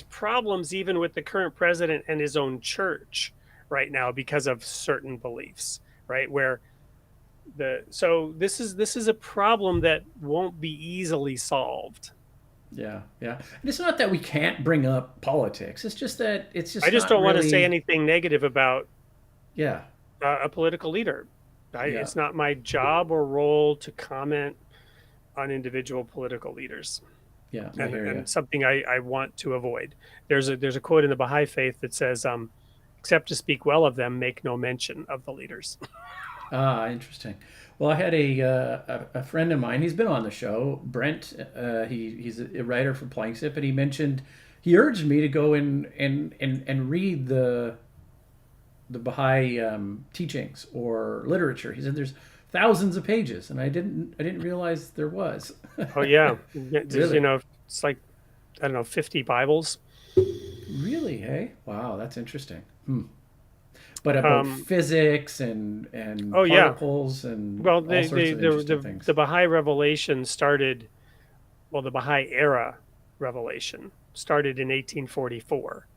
problems even with the current president and his own church right now because of certain beliefs, right? Where so this is a problem that won't be easily solved. yeah. And it's not that we can't bring up politics. It's just that I just don't want to say anything negative about Yeah. a political leader. It's not my job or role to comment on individual political leaders. Yeah, and something I want to avoid. There's a quote in the Baha'i faith that says, "Except to speak well of them, make no mention of the leaders." Ah, interesting. Well, I had a friend of mine. He's been on the show, Brent. He's a writer for Planksip, and he urged me to go and read the Baha'i teachings or literature. He said there's thousands of pages, and I didn't realize there was. Oh yeah, Really? it's like 50 Bibles. Really? Hey, wow, that's interesting. But about physics and particles and well, all sorts of interesting the things. the Baha'i revelation started. Well, the Baha'i era revelation started in 1844.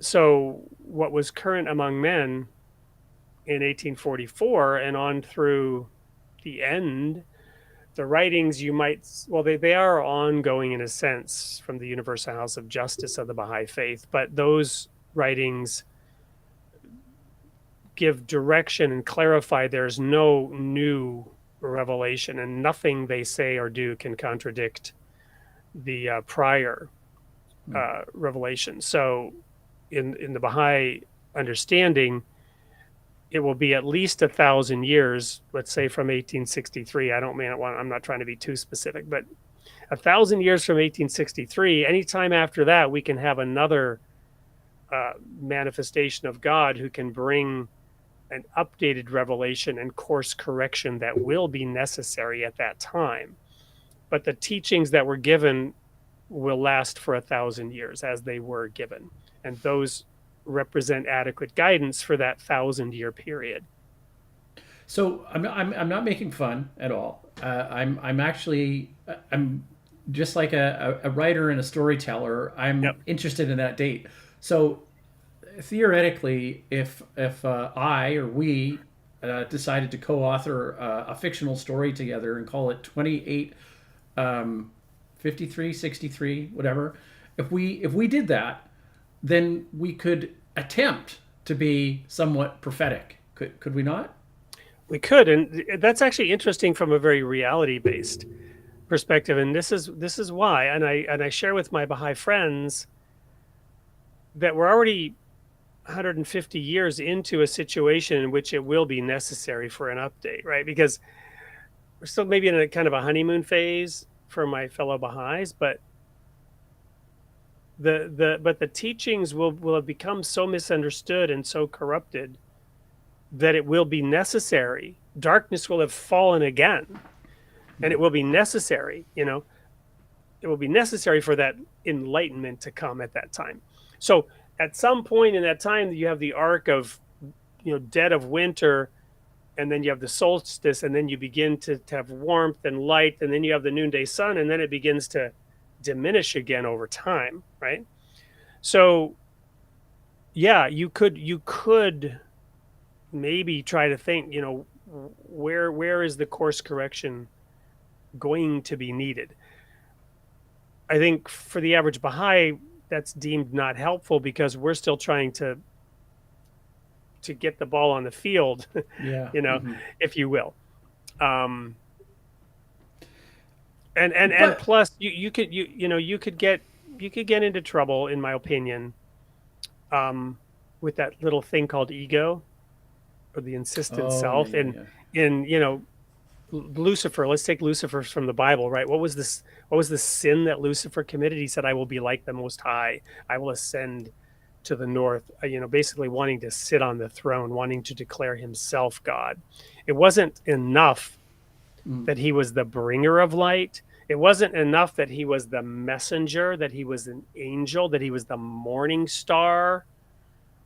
So what was current among men in 1844 and on through the end, the writings they are ongoing in a sense from the Universal House of Justice of the Baha'i Faith, but those writings give direction and clarify there's no new revelation, and nothing they say or do can contradict the prior revelation. So in the Baha'i understanding, it will be at least 1,000 years, let's say from 1863. I'm not trying to be too specific, but 1,000 years from 1863, anytime after that, we can have another manifestation of God who can bring an updated revelation and course correction that will be necessary at that time. But the teachings that were given will last for 1,000 years as they were given. And those represent adequate guidance for that 1,000-year period. So I'm not making fun at all. I'm just like a writer and a storyteller. I'm interested in that date. So theoretically, if I or we decided to co-author a fictional story together and call it 2853, 63, whatever, if we did that, then we could attempt to be somewhat prophetic. Could we not? We could, and that's actually interesting from a very reality-based perspective. And this is why, and I share with my Baha'i friends that we're already 150 years into a situation in which it will be necessary for an update, right? Because we're still maybe in a kind of a honeymoon phase for my fellow Baha'is, but the teachings will have become so misunderstood and so corrupted that it will be necessary. Darkness will have fallen again and it will be necessary, you know, it will be necessary for that enlightenment to come at that time. So at some point in that time, you have the arc of, you know, dead of winter, and then you have the solstice, and then you begin to have warmth and light, and then you have the noonday sun, and then it begins to diminish again over time, right? So yeah, you could maybe try to think, you know, where is the course correction going to be needed? I think for the average Baha'i, that's deemed not helpful because we're still trying to get the ball on the field, Yeah. you know, if you will. And plus you could get into trouble, in my opinion, with that little thing called ego, or the insistent self. In you know, Lucifer, let's take Lucifer from the Bible, right? What was the sin that Lucifer committed? He said, I will be like the Most High. I will ascend to the north, you know, basically wanting to sit on the throne, wanting to declare himself God. It wasn't enough that he was the bringer of light. It wasn't enough that he was the messenger, that he was an angel, that he was the morning star.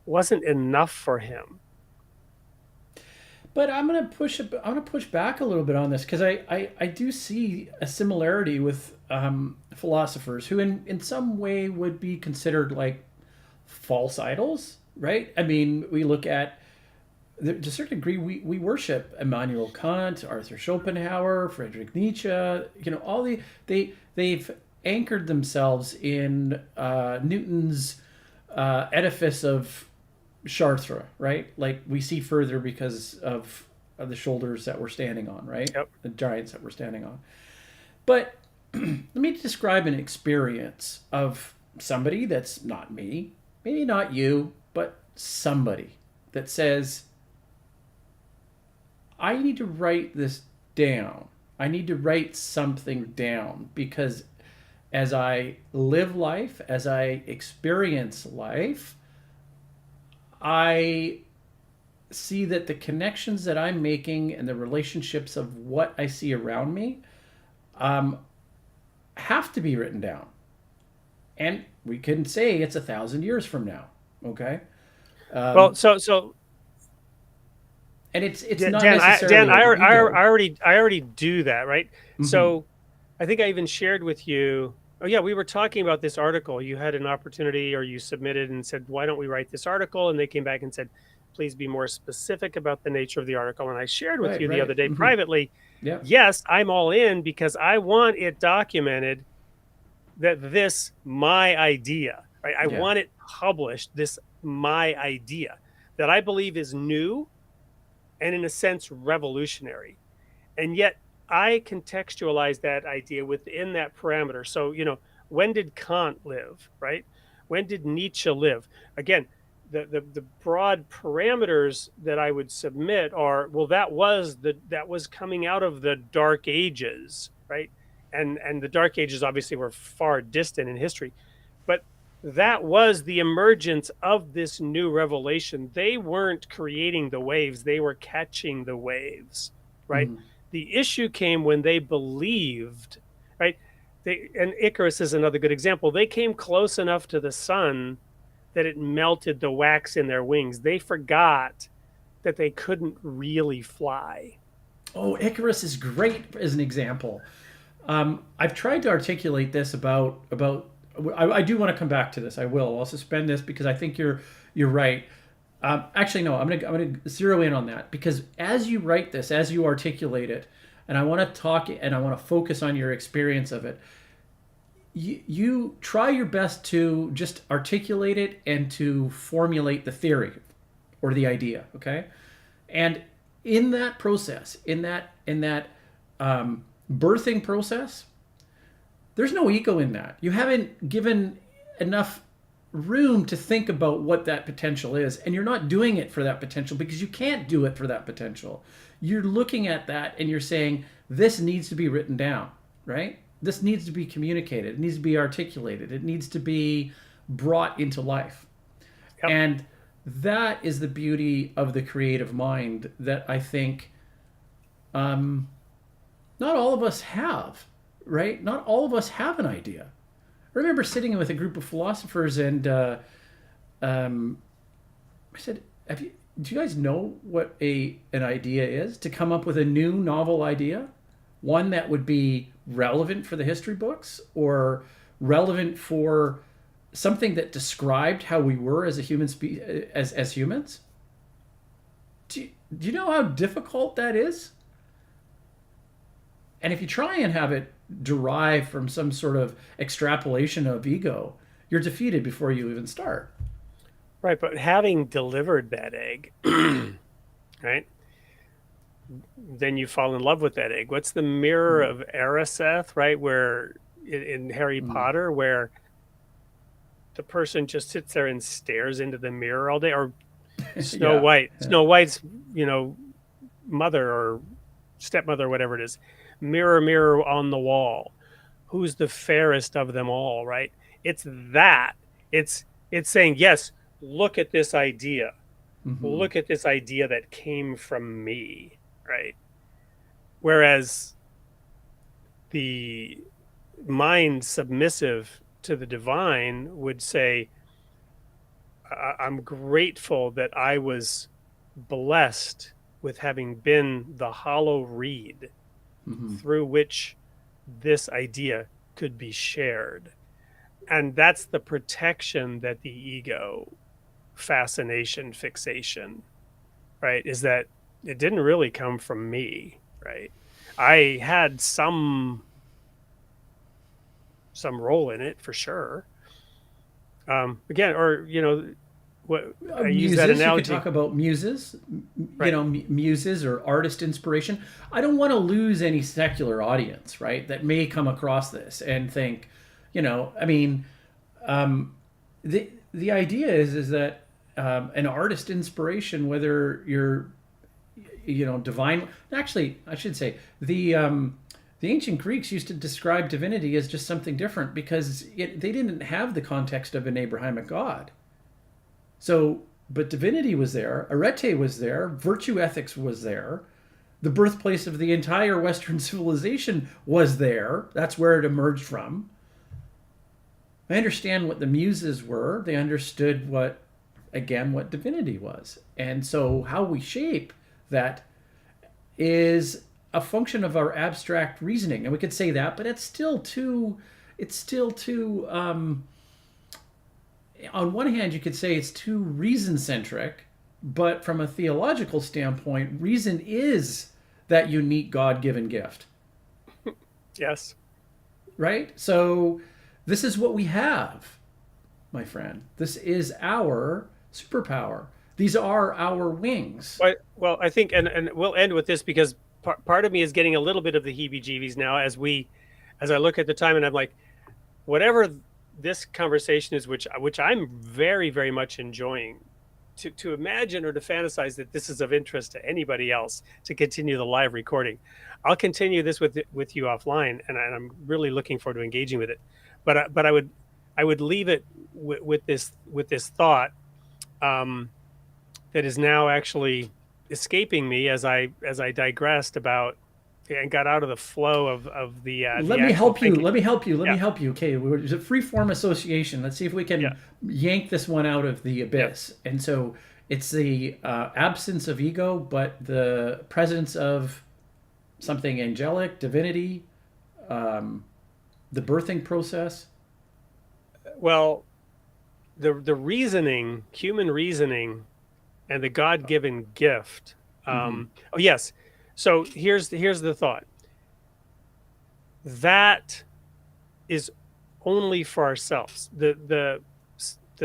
It wasn't enough for him. But I'm gonna push back a little bit on this, because I do see a similarity with philosophers who in some way would be considered like false idols, right? I mean, we look at, to a certain degree, we worship Immanuel Kant, Arthur Schopenhauer, Friedrich Nietzsche. You know, they've anchored themselves in Newton's edifice of Chartres, right? Like, we see further because of the shoulders that we're standing on, right? Yep. The giants that we're standing on. But let me describe an experience of somebody that's not me, maybe not you, but somebody that says, I need to write this down. I need to write something down, because as I live life, as I experience life, I see that the connections that I'm making and the relationships of what I see around me have to be written down. And we can say it's 1,000 years from now, okay? Well, so and it's Dan, not Dan, necessarily I already do that, right? So I think I even shared with you. Oh yeah, we were talking about this article. You had an opportunity, or you submitted and said, why don't we write this article? And they came back and said, please be more specific about the nature of the article. And I shared with you the other day privately, yes, I'm all in, because I want it documented that this, my idea, right? I want it published, this, my idea, that I believe is new and in a sense revolutionary. And yet I contextualize that idea within that parameter. So, you know, when did Kant live, right? When did Nietzsche live? Again, the broad parameters that I would submit are, well, that was coming out of the Dark Ages, right? And the Dark Ages obviously were far distant in history, but that was the emergence of this new revelation. They weren't creating the waves, they were catching the waves, right? The issue came when they believed, right? And Icarus is another good example. They came close enough to the sun that it melted the wax in their wings. They forgot that they couldn't really fly. Oh, Icarus is great as an example. I've tried to articulate this about. I do want to come back to this. I will. I'll suspend this because I think you're right. Actually, no. I'm gonna zero in on that, because as you write this, as you articulate it, and I want to talk and I want to focus on your experience of it. You try your best to just articulate it and to formulate the theory or the idea. Okay, and in that process, in that birthing process, there's no ego in that. You haven't given enough room to think about what that potential is, and you're not doing it for that potential because you can't do it for that potential. You're looking at that and you're saying, this needs to be written down, right? This needs to be communicated. It needs to be articulated. It needs to be brought into life. Yep. And that is the beauty of the creative mind that I think not all of us have, right? Not all of us have an idea. I remember sitting with a group of philosophers, and I said, do you guys know what an idea is? To come up with a new novel idea, one that would be relevant for the history books or relevant for something that described how we were as a human as humans? Do you know how difficult that is? And if you try and have it derive from some sort of extrapolation of ego, you're defeated before you even start. Right, but having delivered that egg, right, then you fall in love with that egg. What's the mirror of Eriseth, right, where in Harry Potter, where the person just sits there and stares into the mirror all day, or Snow White's, mother or stepmother, whatever it is, mirror, mirror on the wall, who's the fairest of them all, right? It's that. It's saying, yes, look at this idea. Look at this idea that came from me, right? Whereas the mind submissive to the divine would say, I'm grateful that I was blessed with having been the hollow reed through which this idea could be shared. And that's the protection that the ego fascination, fixation, right, is that it didn't really come from me, right? I had some role in it for sure. Again, or what I use that analogy. You could talk about muses, right. Muses or artist inspiration. I don't want to lose any secular audience, right, that may come across this and think, the idea is that an artist inspiration, whether you're, divine. Actually, I should say the ancient Greeks used to describe divinity as just something different because they didn't have the context of an Abrahamic God. So, but divinity was there, arete was there, virtue ethics was there, the birthplace of the entire Western civilization was there. That's where it emerged from. I understand what the muses were. They understood what divinity was. And so how we shape that is a function of our abstract reasoning. And we could say that, but it's still too on one hand, you could say it's too reason-centric, but from a theological standpoint, reason is that unique God-given gift. Yes. Right? So this is what we have, my friend. This is our superpower. These are our wings. Well, I think, and we'll end with this because part of me is getting a little bit of the heebie-jeebies now as I look at the time and I'm like, whatever this conversation is, which I'm very, very much enjoying, to imagine or to fantasize that this is of interest to anybody else to continue the live recording. I'll continue this with you offline, and I'm really looking forward to engaging with it. But I would leave it with this thought that is now actually escaping me as I digressed about and got out of the flow of the. Let me help you. Okay, it's a free form association. Let's see if we can yank this one out of the abyss. Yeah. And so it's the absence of ego, but the presence of something angelic, divinity, the birthing process. Well, the reasoning, human reasoning, and the God-given gift. Oh yes. So here's the thought. That is only for ourselves. The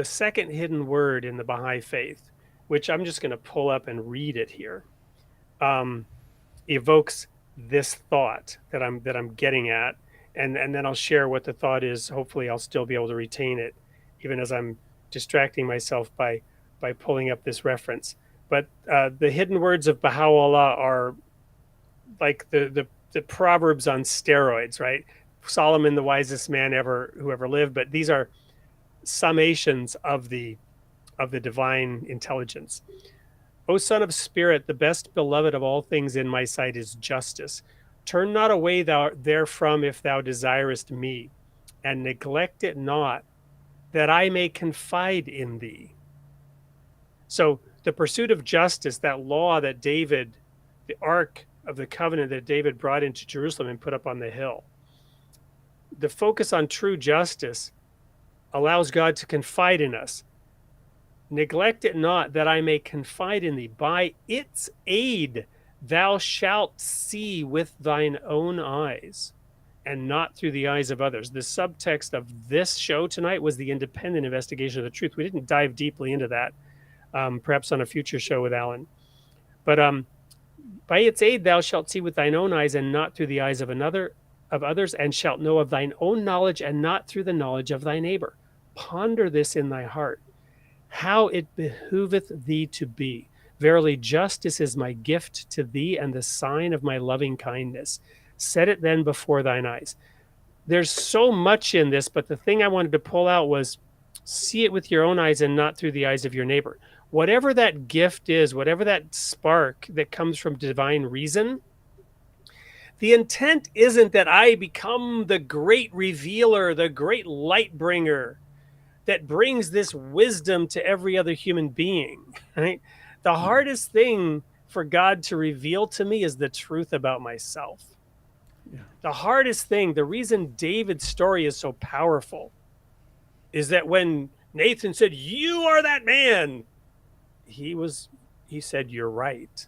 second hidden word in the Baha'i faith, which I'm just going to pull up and read it here, evokes this thought that I'm getting at, and then I'll share what the thought is. Hopefully, I'll still be able to retain it, even as I'm distracting myself by pulling up this reference. But the hidden words of Baha'u'llah are like the Proverbs on steroids, right? Solomon, the wisest man who ever lived, but these are summations of the divine intelligence. O son of spirit, the best beloved of all things in my sight is justice. Turn not away thou therefrom if thou desirest me, and neglect it not, that I may confide in thee. So the pursuit of justice, that law that David, the Ark of the Covenant that David brought into Jerusalem and put up on the hill, the focus on true justice allows God to confide in us. Neglect it not, that I may confide in thee. By its aid thou shalt see with thine own eyes, and not through the eyes of others. The subtext of this show tonight was the independent investigation of the truth. We didn't dive deeply into that, perhaps on a future show with Allan. But by its aid thou shalt see with thine own eyes, and not through the eyes of others, and shalt know of thine own knowledge, and not through the knowledge of thy neighbor. Ponder this in thy heart, how it behooveth thee to be. Verily, justice is my gift to thee, and the sign of my loving kindness. Set it then before thine eyes. There's so much in this, but the thing I wanted to pull out was see it with your own eyes and not through the eyes of your neighbor. Whatever that gift is, whatever that spark that comes from divine reason, the intent isn't that I become the great revealer, the great light bringer that brings this wisdom to every other human being, right? The hardest thing for God to reveal to me is the truth about myself. Yeah. The hardest thing, the reason David's story is so powerful is that when Nathan said, "You are that man," he said, "You're right."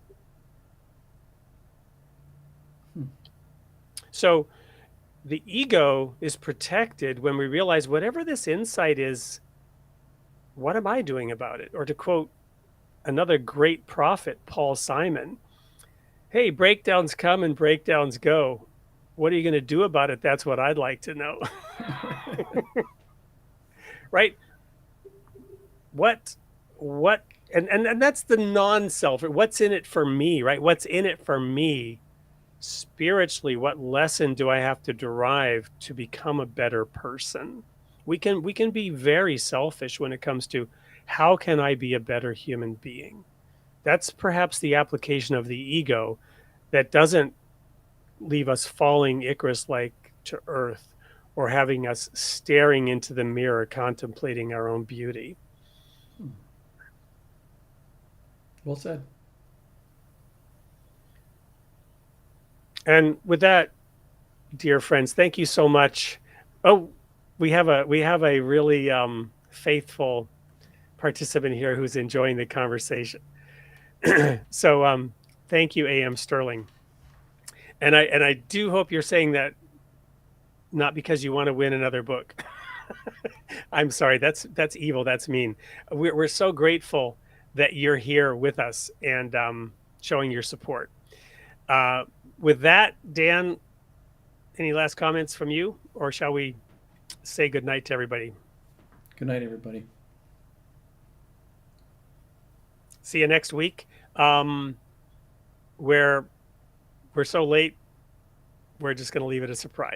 So the ego is protected when we realize whatever this insight is, what am I doing about it? Or to quote another great prophet, Paul Simon, hey, breakdowns come and breakdowns go. What are you going to do about it? That's what I'd like to know. Right? And that's the non-self. What's in it for me, right? What's in it for me spiritually? What lesson do I have to derive to become a better person? We can be very selfish when it comes to how can I be a better human being? That's perhaps the application of the ego that doesn't leave us falling Icarus-like to earth or having us staring into the mirror contemplating our own beauty. Well said. And with that, dear friends, thank you so much. Oh, we have a really faithful participant here who's enjoying the conversation. So thank you, A.M. Sterling. And I do hope you're saying that not because you want to win another book. I'm sorry, that's evil, that's mean. We're so grateful that you're here with us and showing your support. With that, Dan, any last comments from you, or shall we say good night to everybody? Good night, everybody. See you next week. Where we're so late, we're just going to leave it a surprise.